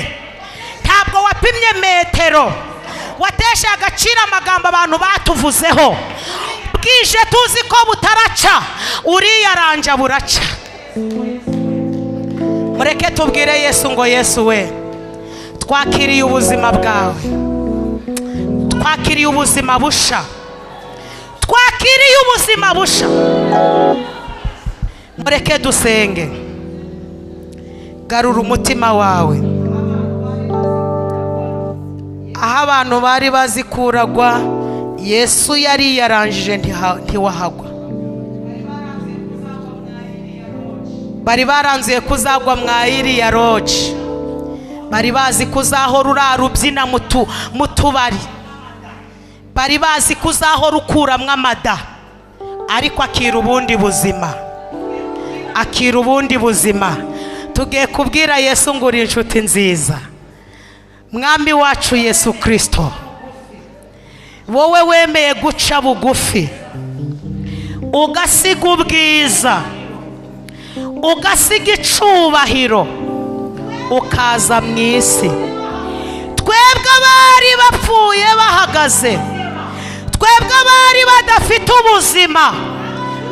ntabwo wapimye metero, wateshe agaciro amagambo abantu batuvuzeho. Bwije tuzi ko butaraca, uriyaranja buraca. Mureke tubwire Yesu ngo Yesu we, twakiriye ubuzima bwawe, twakiriye ubuzima busha, twakiriye ubuzima busha. Mureke dusenge. Garura umutima wawe. Aho abantu bari bazi kuragwa, Yesu yari yaranjije ntiwahagwa. Bari baranzuye kuzagwa mwa iriya roji, bari bazi kuzahora urara ubyina mu tubari, bari bazi kuzahora ukuramwo amada. Ariko akira ubundi buzima, akira ubundi buzima. Tugiye kubwira Yesu ngo uri inshuti nziza. Mwami wacu Yesu Kristo, wowe wemeye guca bugufi, ugasiga ubwiza, ugasiga icubahiro, ukaza mu isi. Twebwe abari bapfuye bahagaze, twebwe abari badafite ubuzima,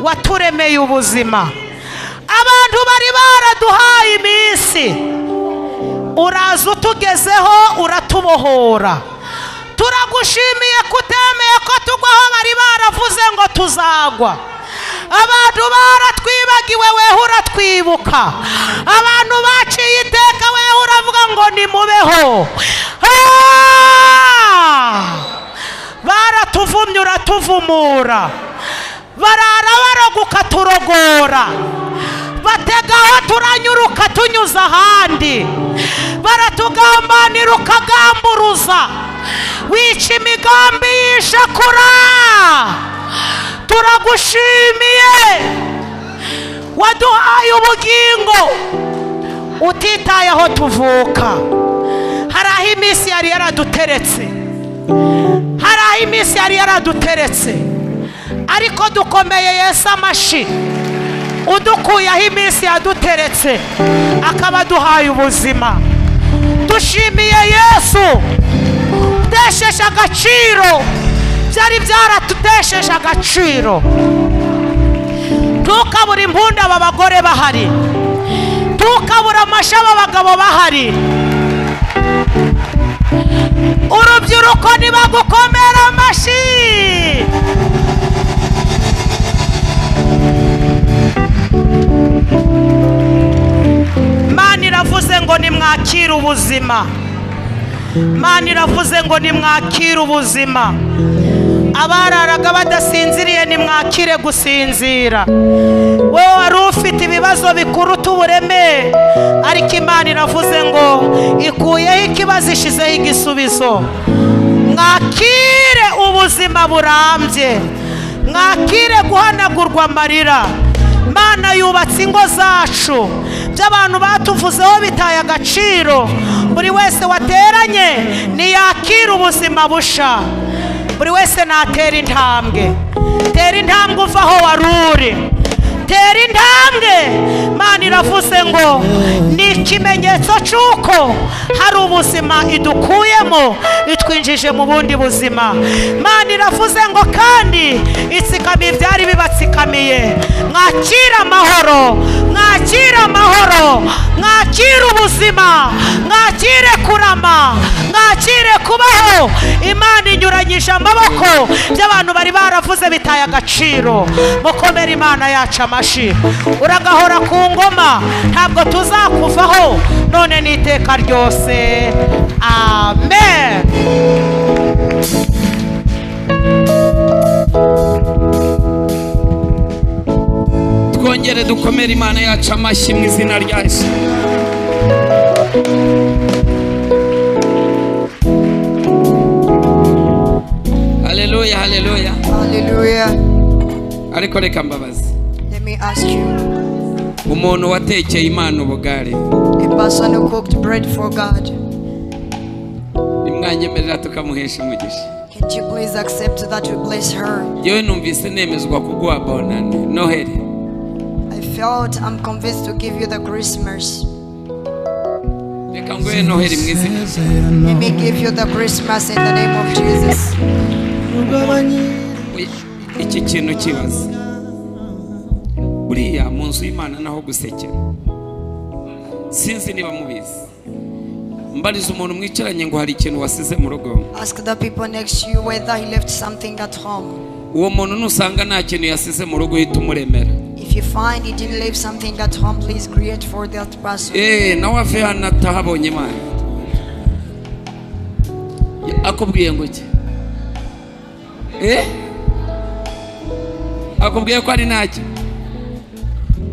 waturemeye ubuzima. Abantu bari baraduhaye iminsi, uraza utugezeho uratubohora. Turagushimiye kutemeye ko tugwaho bari baravuze ngo tuzagwa. Abantu baratwibagiwe, weho uratwibuka. Abantu baciye iteka, weho uravuga ngo nimubeho. Baratuvumye uratuvumura, barara baraguka turogora, bategaho turanyuruka tunyuza ahandi, baratugambanira ukagamburuza, wica imigambi yishakura. Turagushimiye, waduhaye ubugingo utitaye aho tuvuka. Hari aho iminsi yari yaraduteretse, hari aho iminsi yari yaraduteretse, ariko dukomeye Yesu amashi, udukuye aho iminsi yaduteretse akaba duhaye ubuzima. Dushimiye Yesu, udesheje agaciro byari byaratudesheje agaciro. Ntukabura impunda aba bagore bahari, ntukabura amashaba abagabo bahari. Urubyiruko nibagukomera amashi. Imana iravuze ngo nimwakire ubuzima, Imana iravuze ngo nimwakire ubuzima. Abararaga badasinziriye nimwakire gusinzira. Wowe wari ufite ibibazo bikuruta uburemere, ariko Imana iravuze ngo ikuyeho ikibazo ishizeho igisubizo. Mwakire ubuzima burambye, mwakire guhanagurwa amarira. Imana yubatse ingo zacu, by'abantu batuvuzeho bitaye agaciro. Buri wese wateranye niyakire ubuzima busha. Buri wese natera intambwe, tera intambwe uva aho wari uri, tera intambwe. Imana iravuze ngo ni ikimenyetso cy'uko hari ubuzima idukuyemo itwinjije mu bundi buzima. Imana iravuze ngo kandi itsikamiye ibyari bibatsikamiye. Mwakire amahoro, mwakire amahoro, mwakire ubuzima, mwakire kurama, mwakire kubaho. Imana inyuranyije amaboko by'abantu bari baravuze bitaye agaciro. Mukomere Imana yacu amashyi. Uragahora ku ngoma, ntabwo tuzakuvaho none n'iteka ryose. Amen. twongere dukomere Imana yacu amashyi mu izina rya Yesu. Haleluya, haleluya. Hallelujah. Ariko reka mbabazi, Let me ask you, umuntu watekeye Imana ubugari, a person who cooked bread for God, nimwanyemerera tukamuhesha umugisha. can you please accept that we bless her? Yewe numvise nemezwa kuguha bonane Noheli. I felt I'm convinced to give you the Christmas. Reka nguhe Noheli mu izina. Let me give you the Christmas in the name of Jesus. Oya, iki kintu kibaza, buriya mu nzu y'Imana naho gusekera. Sinzi niba mubizi, mbariza umuntu mwicaranye ngo hari ikintu wasize mu rugo. Ask the people next to you whether he left something at home. Uwo muntu nusanga nta kintu yasize mu rugo uhita umuremera. If you find he didn't leave something at home, please create for that person. Nawe ave hano atahabonye Imana. Akubwiye ngo iki? Akubwiye ko ari ntacyo.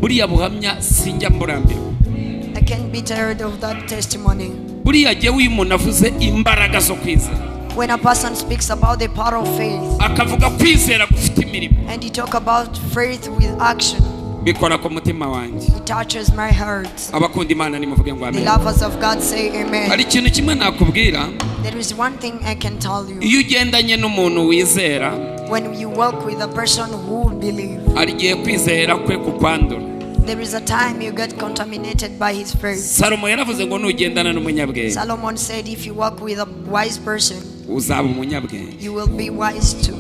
Buriya buhamya sinjya mburambira. I can't be tired of that testimony. Buriya jyewe uyu muntu avuze imbaraga zo kwizera, When a person speaks about the power of faith akavuga kwizera gufite imirimo, and he talk about faith with action, bikora ku mutima wanjye. it touches my heart. Abakunda Imana nimuvuge ngo The amen. lovers of God say amen. Hari ikintu kimwe nakubwira, There is one thing I can tell you. iyo ugendanye n'umuntu wizera, When you walk with a person who believes, hari igihe kwizera kwe kukwandura. there is a time you get contaminated by his faith. Salomo yaravuze ngo nugendana n'umunyabwenge Solomon said, if you walk with a wise person, uzaba umunyabwenge. you will be wise too.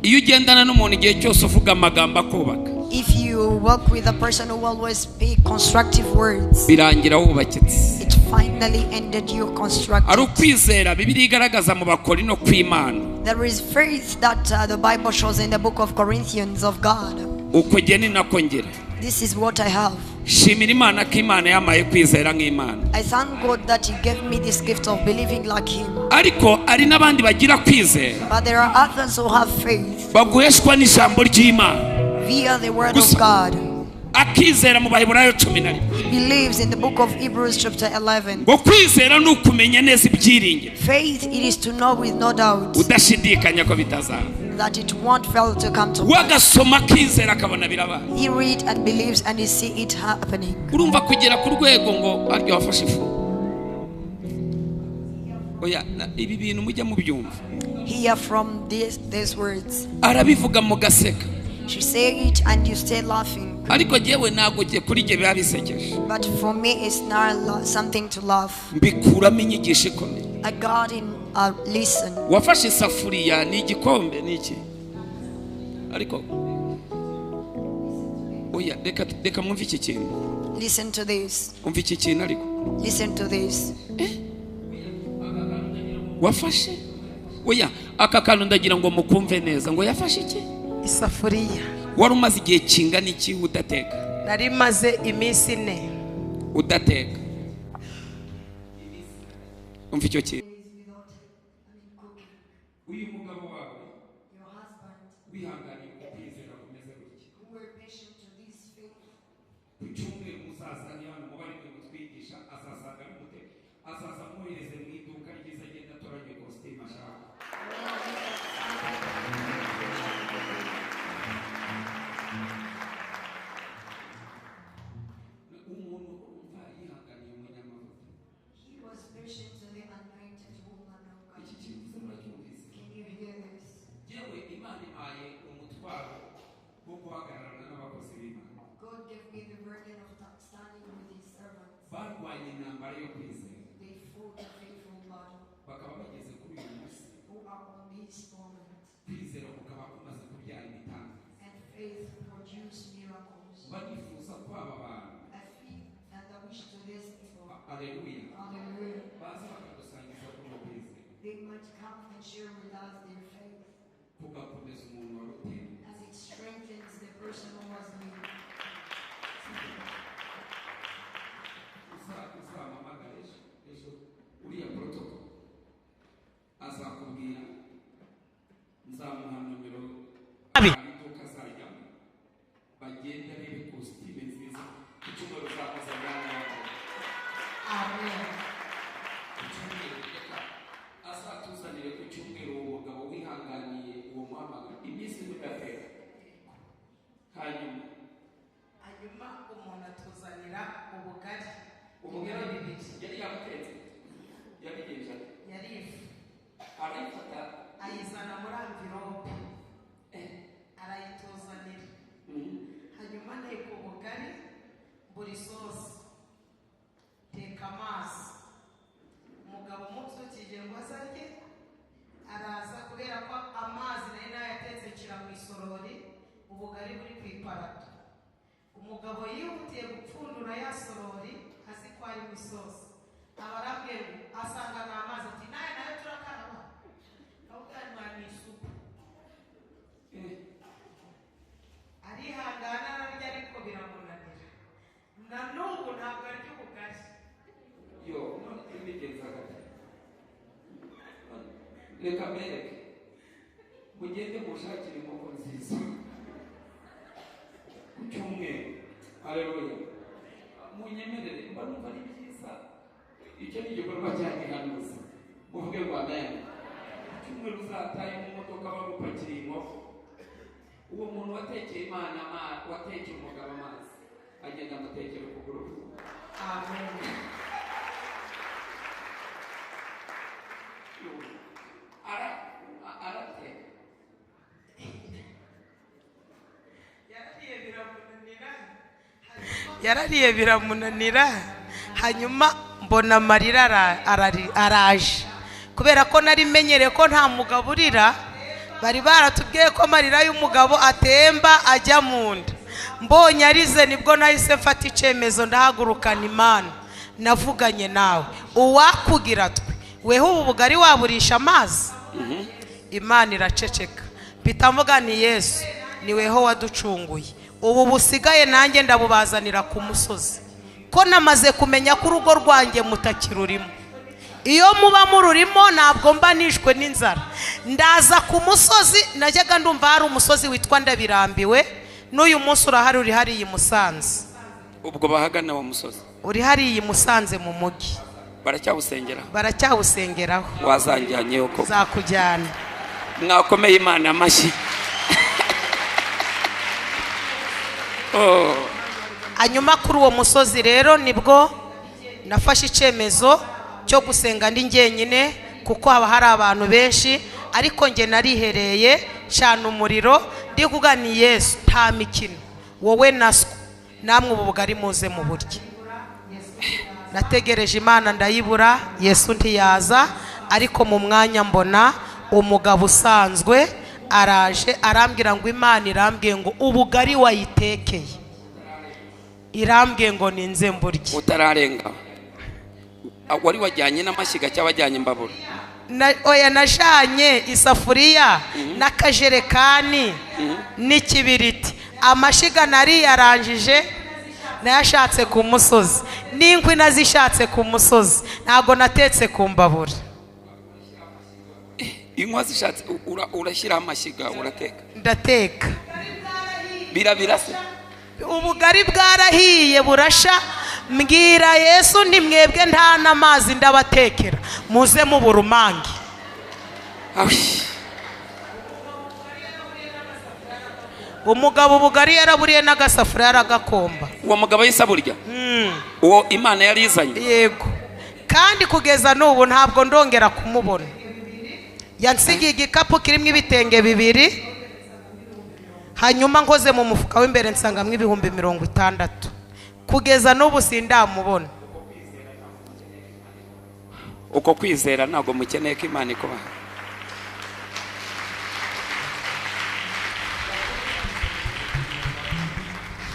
Iyo ugendana n'umuntu igihe cyose uvuga amagambo akubaka, If you walk with a person who always speak constructive words, birangira wubakitse. it finally ended you Ari constructive. ukwizera Bibiliya igaragaza mu Bakorino kw'Imana. There is faith that the Bible shows in the book of Corinthians of God. Uko jye ni nako ngira. This is what I have. Shimira Imana ko Imana yamaye kwizera nk'Imana. I thank God that He gave me this gift of believing like Him. Ariko ari n'abandi bagira kwizera But there are others who have faith baguheshwa n'ijambo ry'Imana. via the word of God. Akizera mu Baheburayo 11. He believes in the book of Hebrews chapter 11. Ngo kwizera ni ukumenya neza ibyiringiro, Faith, it is to know with no doubt udashidikanya ko bitazaba. that it won't fail to come to pass. Wagasoma akizera akabona birabaye. He read and believes and he see it happening. Urumva kugera ku rwego ngo aryo wafashe ifu. Oya, ibi bintu mujya mubyumva. Hear from these words. Arabivuga mu gaseka. She say it and you stay laughing. Ariko jyewe ntabwo kuri jye biba bisekeje. But for me, it's not something to laugh. Mbikuramo inyigisho ikomeye. I got in a listen. Wafashe isafuriya ni igikombe ni iki? Ariko oya, reka mwumve iki kintu. Listen to this. Umva iki kintu ariko. Listen to this. Wafashe? Oya, aka kantu ndagira ngo mukumve neza ngo yafashe iki? Isafuriya. Wari umaze igihe kingana iki udateka? Nari maze iminsi 4 udateka. Umva icyo kintu. Uyu mugabo wawe, Your husband, wihanganiye kwizera kumeze gutya. who were patient to this faith. Ku cyumweru musaza ni hano mubari mwe mutwigisha, azasaga n'umute, azaza mwohereze mu iduka ryiza agenda atoranya ikositimu ashaka. Umuntu urumva yihanganiye umunyamavuta. He was patient to the anointed woman of God. Iki kintu uzi muracyumvise? Can you hear this? Yewe Imana impaye umutwaro wo guhagararana n'abakozi b'Imana. God gave me the burden of standing with His servants. Barwanye intambara yo kwizera. They fought a faithful battle. Bakaba bageze kuri uyu munsi. Who are on this moment. Kwizera kukaba kumaze kubyara imitangaza. And faith produce miracles. Banifuza ko aba bantu haleluya Hallelujah. baza bakadusangiza ko mubizi They might come and share with us their faith tugakomeza umuntu waruteye as it strengthens the person who was weak. uzamamagara ejo uriya protocol azakubwira nzamuha nomero iduka azajyamo bagenda rebe kositime nziza icyumweru uzakoza mwana wawe Amen. icyumweru reka azatuzanire ku cyumweru uwo mugabo wihanganiye uwo muhamagaro iminsi tugatera hanyuma umuntu atuzanira ubugari umugabo yari yamutetse yabigenje yari ifu arayifata ayizana muri amvirope arayituzanira hanyuma nteka ubugari buri sosi teka amazi umugabo umusukije ngo azarye araza kubera ko amazi nari nayatetse nshyira mu isorori ubugari buri ku iparato umugabo yihutiye gupfundura ya sorori hasi ko harimo isosi aba arabwira asanga ni amazi ati nayo turakaraba ahubwo ni isupu arihangana ararya ariko biramunanira na n'ubu ntabwo arya ubugari yo none ibigenza gute reka mbereke mugende mushakire inkoko nziza ku cyumweru haleluya munyemerere mba numva ari byiza icyo ni igikorwa cyagihanuza muvuge ngo amen ku cyumweru uzataye mu modoka bagupakira inkoko uwo muntu watekeye imana watekeye umugabo amazi agenda amutekera ukuguru amen arateka yarariye biramunanira hanyuma mbona amarira araje kubera ko nari menyereye ko nta mugabo urira bari baratubwiye ko amarira y'umugabo atemba ajya mu nda mbonye arize nibwo nahise mfata icyemezo ndahagurukana imana navuganye nawe uwakugira twe weho ubu bugari waburisha amazi imana iraceceka mpita mvuga ni yesu ni weho waducunguye ubu busigaye nanjye ndabubazanira ku musozi ko namaze kumenya ko urugo rwanjye mutakirurimo iyo muba mururimo ntabwo mba nishwe n'inzara ndaza ku musozi najyaga ndumva hari umusozi witwa Ndabirambiwe n'uyu munsi urahari uri hariya i Musanze ubwo bahagana wa musozi uri hariya i Musanze mu mujyi baracyawusengeraho wazanjyanyeho ko zakujyana mwakomeye imana amashyi hanyuma kuri uwo musozi rero nibwo nafashe icyemezo cyo gusenga ndi njyenyine kuko haba hari abantu benshi ariko njye narihereye cyane umuriro ndi kuvuga ni Yesu nta mikino wowe naswo namwe ubu bugari muze mu buryo nategereje imana ndayibura Yesu ntiyaza ariko mu mwanya mbona umugabo usanzwe araje arambwira ngo imana irambwiye ngo ubugari wayitekeye irambwiye ngo ninze mburye utararenga wari wajyanye n'amashyiga cyangwa wajyanye imbabura oya najanye isafuriya n'akajerekani n'ikibiriti amashiga nari yarangije nayashatse ku musozi n'inkwi nazishatse ku musozi ntabwo natetse ku mbabura inkwa zishatse urashyiraho amashyiga urateka ndateka birase ubugari bwarahiye burasha mbwira Yesu ndi mwebwe nta n'amazi ndabatekera muze mu burumange umugabo ubugari yaraburiye n'agasafuriya aragakomba uwo mugabo y'isaburya uwo imana yari izanye yego kandi kugeza n'ubu ntabwo ndongera kumubona yansigiye igikapu kirimo ibitenge bibiri hanyuma nkoze mu mufuka w'imbere nsangamo 60,000 kugeza n'ubu sindamubona uko kwizera ntabwo mukeneye ko imana ikubaha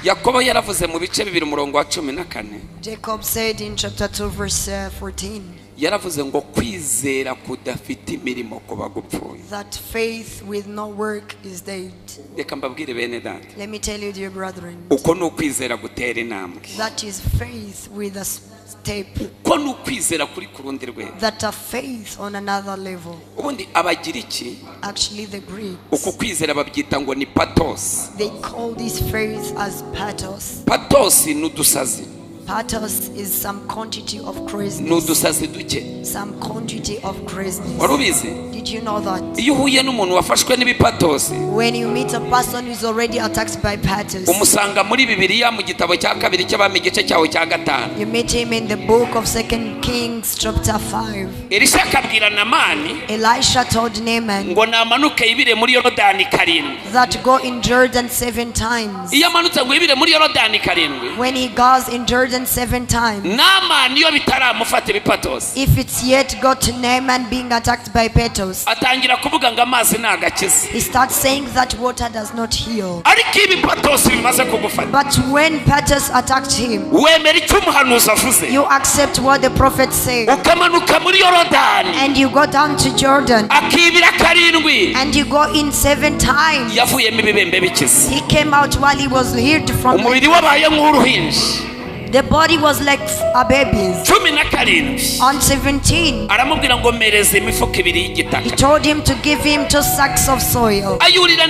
Yakobo yaravuze mu bice 2 umurongo wa 14. Jacob said in chapter 2 verse 14. Yaravuze ngo kwizera kudafite imirimo kuba gupfuye. That faith with no work is dead. Reka mbabwire bene data. Let me tell you, dear brethren. Uko no kwizera gutera intambwe. That is faith with a step. Uko no kwizera kuri kurundi rwe. That a faith on another level. Ubundi abagiriki. Actually the Greeks. Uko kwizera babyita ngo ni pathos. They call this faith as pathos. Pathos nudusazi. Pathos is some quantity of craziness. Nudusazi duke. Some quantity of craziness. Warubizi? Did you know that? Iyo uhuye n'umuntu wafashwe n'ibipatosi. When you meet a person who is already attacked by pathos. Umusanga muri Bibiliya mu gitabo cya 2 cy'abami gice cyaho cya 5. You meet him in the book of 2 Kings chapter 5. Elisha akabwira Namani. Elisha told Naaman. Ngo namanuke ibire muri Yorodani 7. That go in Jordan 7 times. Iyo amanutse ngo ibire muri Yorodani 7. When he goes in Jordan 7 times. Namani yo bitaramufata ibipatosi. If it's yet got to Naaman being attacked by pathos. Atangira kuvuga ngo amazi nagakiza. He starts saying that water does not heal. Ariko ibipatosi bimaze kugufata. But when pathos attacked him. Wemera icyo umuhanuzi avuze. You accept what the prophet said. Ukamanuka muri Yorodani. And you go down to Jordan. Akibira 7. And you go in 7 times. Yavuyemo ibibembe bikiza. He came out while he was healed from. Umubiri wabaye nk'uruhinja. The body was like a baby's. 17. On 17. Aramubwira ngo mereze imifuka 2 y'igitaka. He told him to give him 2 sacks of soil. Ayurira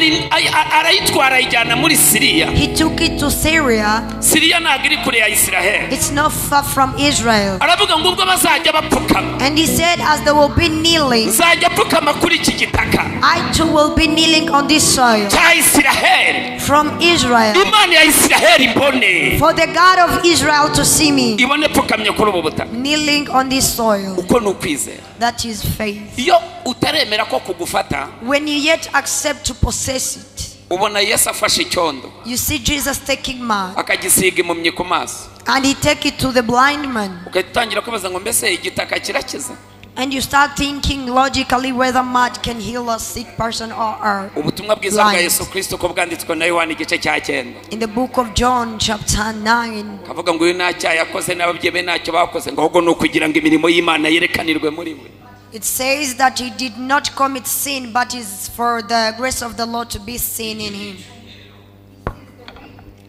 arayitwara ijyana muri Syria. He took it to Syria. Syria ntabwo iri kure ya Israel. It's not far from Israel. Aravuga ngo ubwo bazajya bapfukama. And he said, as they will be kneeling, nzajya pfukama kuri iki gitaka. I too will be kneeling on this soil. Cya Israel. From Israel. Imana ya Israel ibone. For the God of Israel to see me. Ibone pfukamye kuri ubu butaka. Kneeling on this soil. Uko no kwizera. That is faith. Iyo utaremera ko kugufata. When you yet accept to possess it. Ubona Yesu afashe icyondo. You see Jesus taking mud. Akagisiga impumyi ku maso. And he take it to the blind man. Ugatangira kubaza ngo mbese igitaka kirakiza. And you start thinking logically whether mud can heal a sick person or ubutumwa bwiza bwa Yesu Kristo ko bwanditswe na Yohana igice cya 9. In the book of John chapter 9. Kavuga ngo uyu ntacyo yakoze n'ababyeyi be ntacyo bakoze ngo ahubwo no kugira ngo imirimo y'Imana yerekanirwe muri we. It says that he did not commit sin, but is for the grace of the Lord to be seen in him.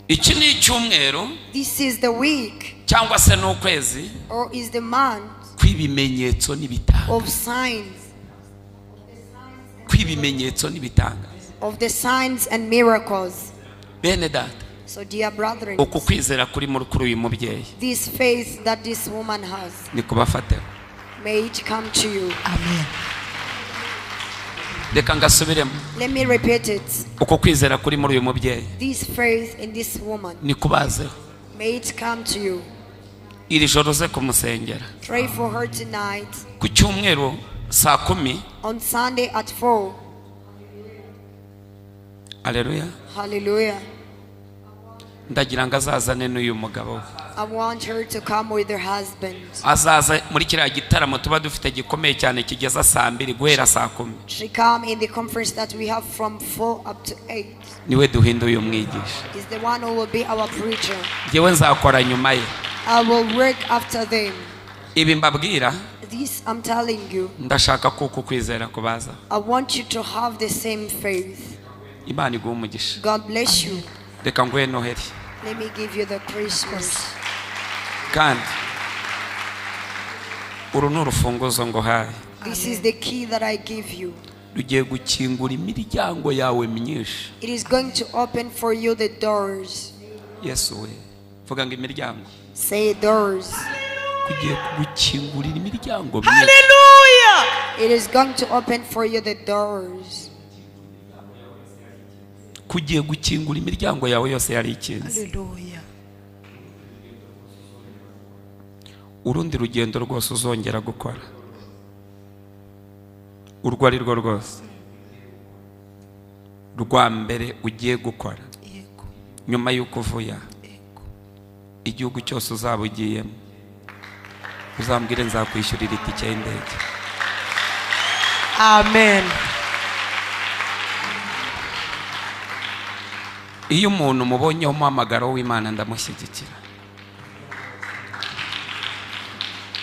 Iki ni icyumweru. This is the week. Cyangwa se n'ukwezi. Or is the month. Kwibimenyetso n'ibitanga. Of signs. Kwibimenyetso n'ibitanga. Of the signs and miracles. Bene data. So dear brethren. Uku kwizera kuri uyu mubyeyi. This faith that this woman has. Ni kubafate. May it come to you. Amen. Reka ngasubiremo. Let me repeat it. Uko kwizera kuri uyu mubyeyi. This faith in this woman. Ni kubazeho. May it come to you. Iri joro ze kumusengera. Pray for her tonight. Ku cyumweru saa 10. On Sunday at 4. Hallelujah. Hallelujah. Ndagira ngo azazane n'uyu mugabo. I want her to come with her husband. Azaza muri kiriya gitaramo tuba dufite gikomeye cyane kigeza saa 2 guhera saa 10. She come in the conference that we have from 4 up to 8. Niwe duhinduye umwigisha. Is the one who will be our preacher. Jewe nzakora nyuma ye. I will work after them. Ibi mbabwira. This I'm telling you. Ndashaka kuko kwizera kubaza. I want you to have the same faith. Imana iguhe umugisha. God bless you. Reka nguhe Noheli. Let me give you the Christmas. Kandi uru ni urufunguzo ngo haye. This is the key that I give you. Rugiye gukingura imiryango yawe myinshi. It is going to open for you the doors. Yesu we. Vuga ngo imiryango. Say doors. Kugiye gukingurira imiryango myinshi. Hallelujah. It is going to open for you the doors. Kugiye gukingura imiryango yawe yose yari ikinze. Hallelujah. Urundi rugendo rwose uzongera gukora. Urwo ari rwo rwose. Rwa mbere ugiye gukora. Nyuma y'uko uvuye. Igihugu cyose uzaba ugiyemo. Uzambwire nzakwishyurira itike y'indege. Amen. iyo umuntu mubonyeho umuhamagaro w'Imana ndamushyigikira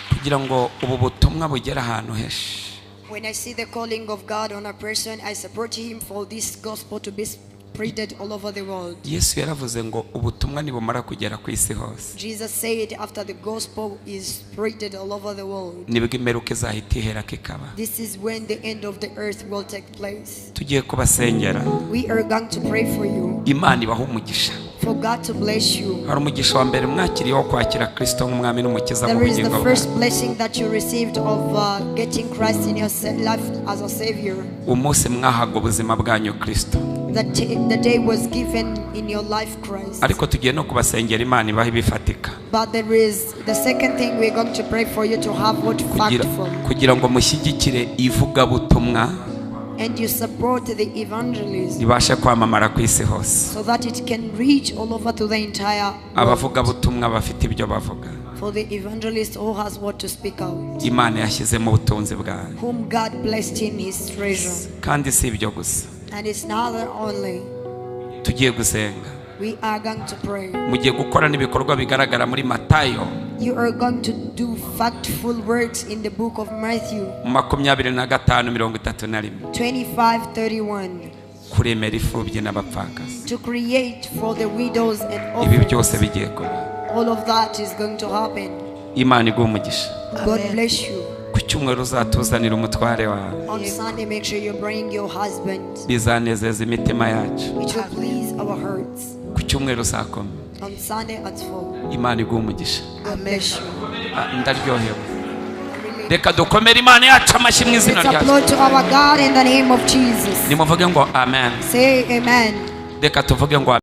kugira ngo ubu butumwa bugera ahantu henshi. When I see the calling of God on a person, I support him for this gospel to be spread all over the world. Yesu yaravuze ngo ubutumwa nibumara kugera ku isi hose. Jesus said after the gospel is spread all over the world, nibwo imperuka izahita ihera kikaba. this is when the end of the earth will take place. Tugiye kubasengera. We are going to pray for you, Imana ibaha umugisha. for God to bless you. Hari umugisha wa mbere mwakiriye wo kwakira Kristo nk'umwami n'umukiza mu There is bugingo the bwawe. first blessing that you received of getting Christ in your life as a savior. Umunsi mwahaga ubuzima bwanyu Kristo. The day was given in your life Christ. Ariko tugiye no kubasengera Imana ibaha ibifatika. But there is the second thing we're going to pray for you to have what factful. Kugira ngo mushyigikire ivugabutumwa And you support the evangelist ibashe kwamamara ku isi hose. so that it can reach all over to the entire world. Abavugabutumwa bafite ibyo bavuga. For the evangelist who has what to speak out, Imana yashyize mu butunzi bwawe. whom God blessed in his treasure. Kandi si ibyo gusa. And it's not that only. Tugiye gusenga. We are going to pray. Mugiye gukora n'ibikorwa bigaragara muri Matayo You are going to do factful works in the book of Matthew 25:31. 25:31. Kuremera imfubyi n'abapfakazi. To create for the widows and Ibi byose orphans. bigiye kuba. All of that is going to happen. Imana iguha umugisha. God bless you. Ku cyumweru uzatuzanira umutware wawe. On Sunday, make sure you bring your husband. Bizanezeza imitima yacu. It will please our hearts. Ku cyumweru uzakoma. On Sunday at 4. Imana iguha umugisha. God bless you. Ndaryohewe. Reka dukomere Imana yacu amashyi mu izina Let's ryayo. applaud to our God in the name of Jesus. Nimuvuge ngo amen. Say amen. Reka tuvuge ngo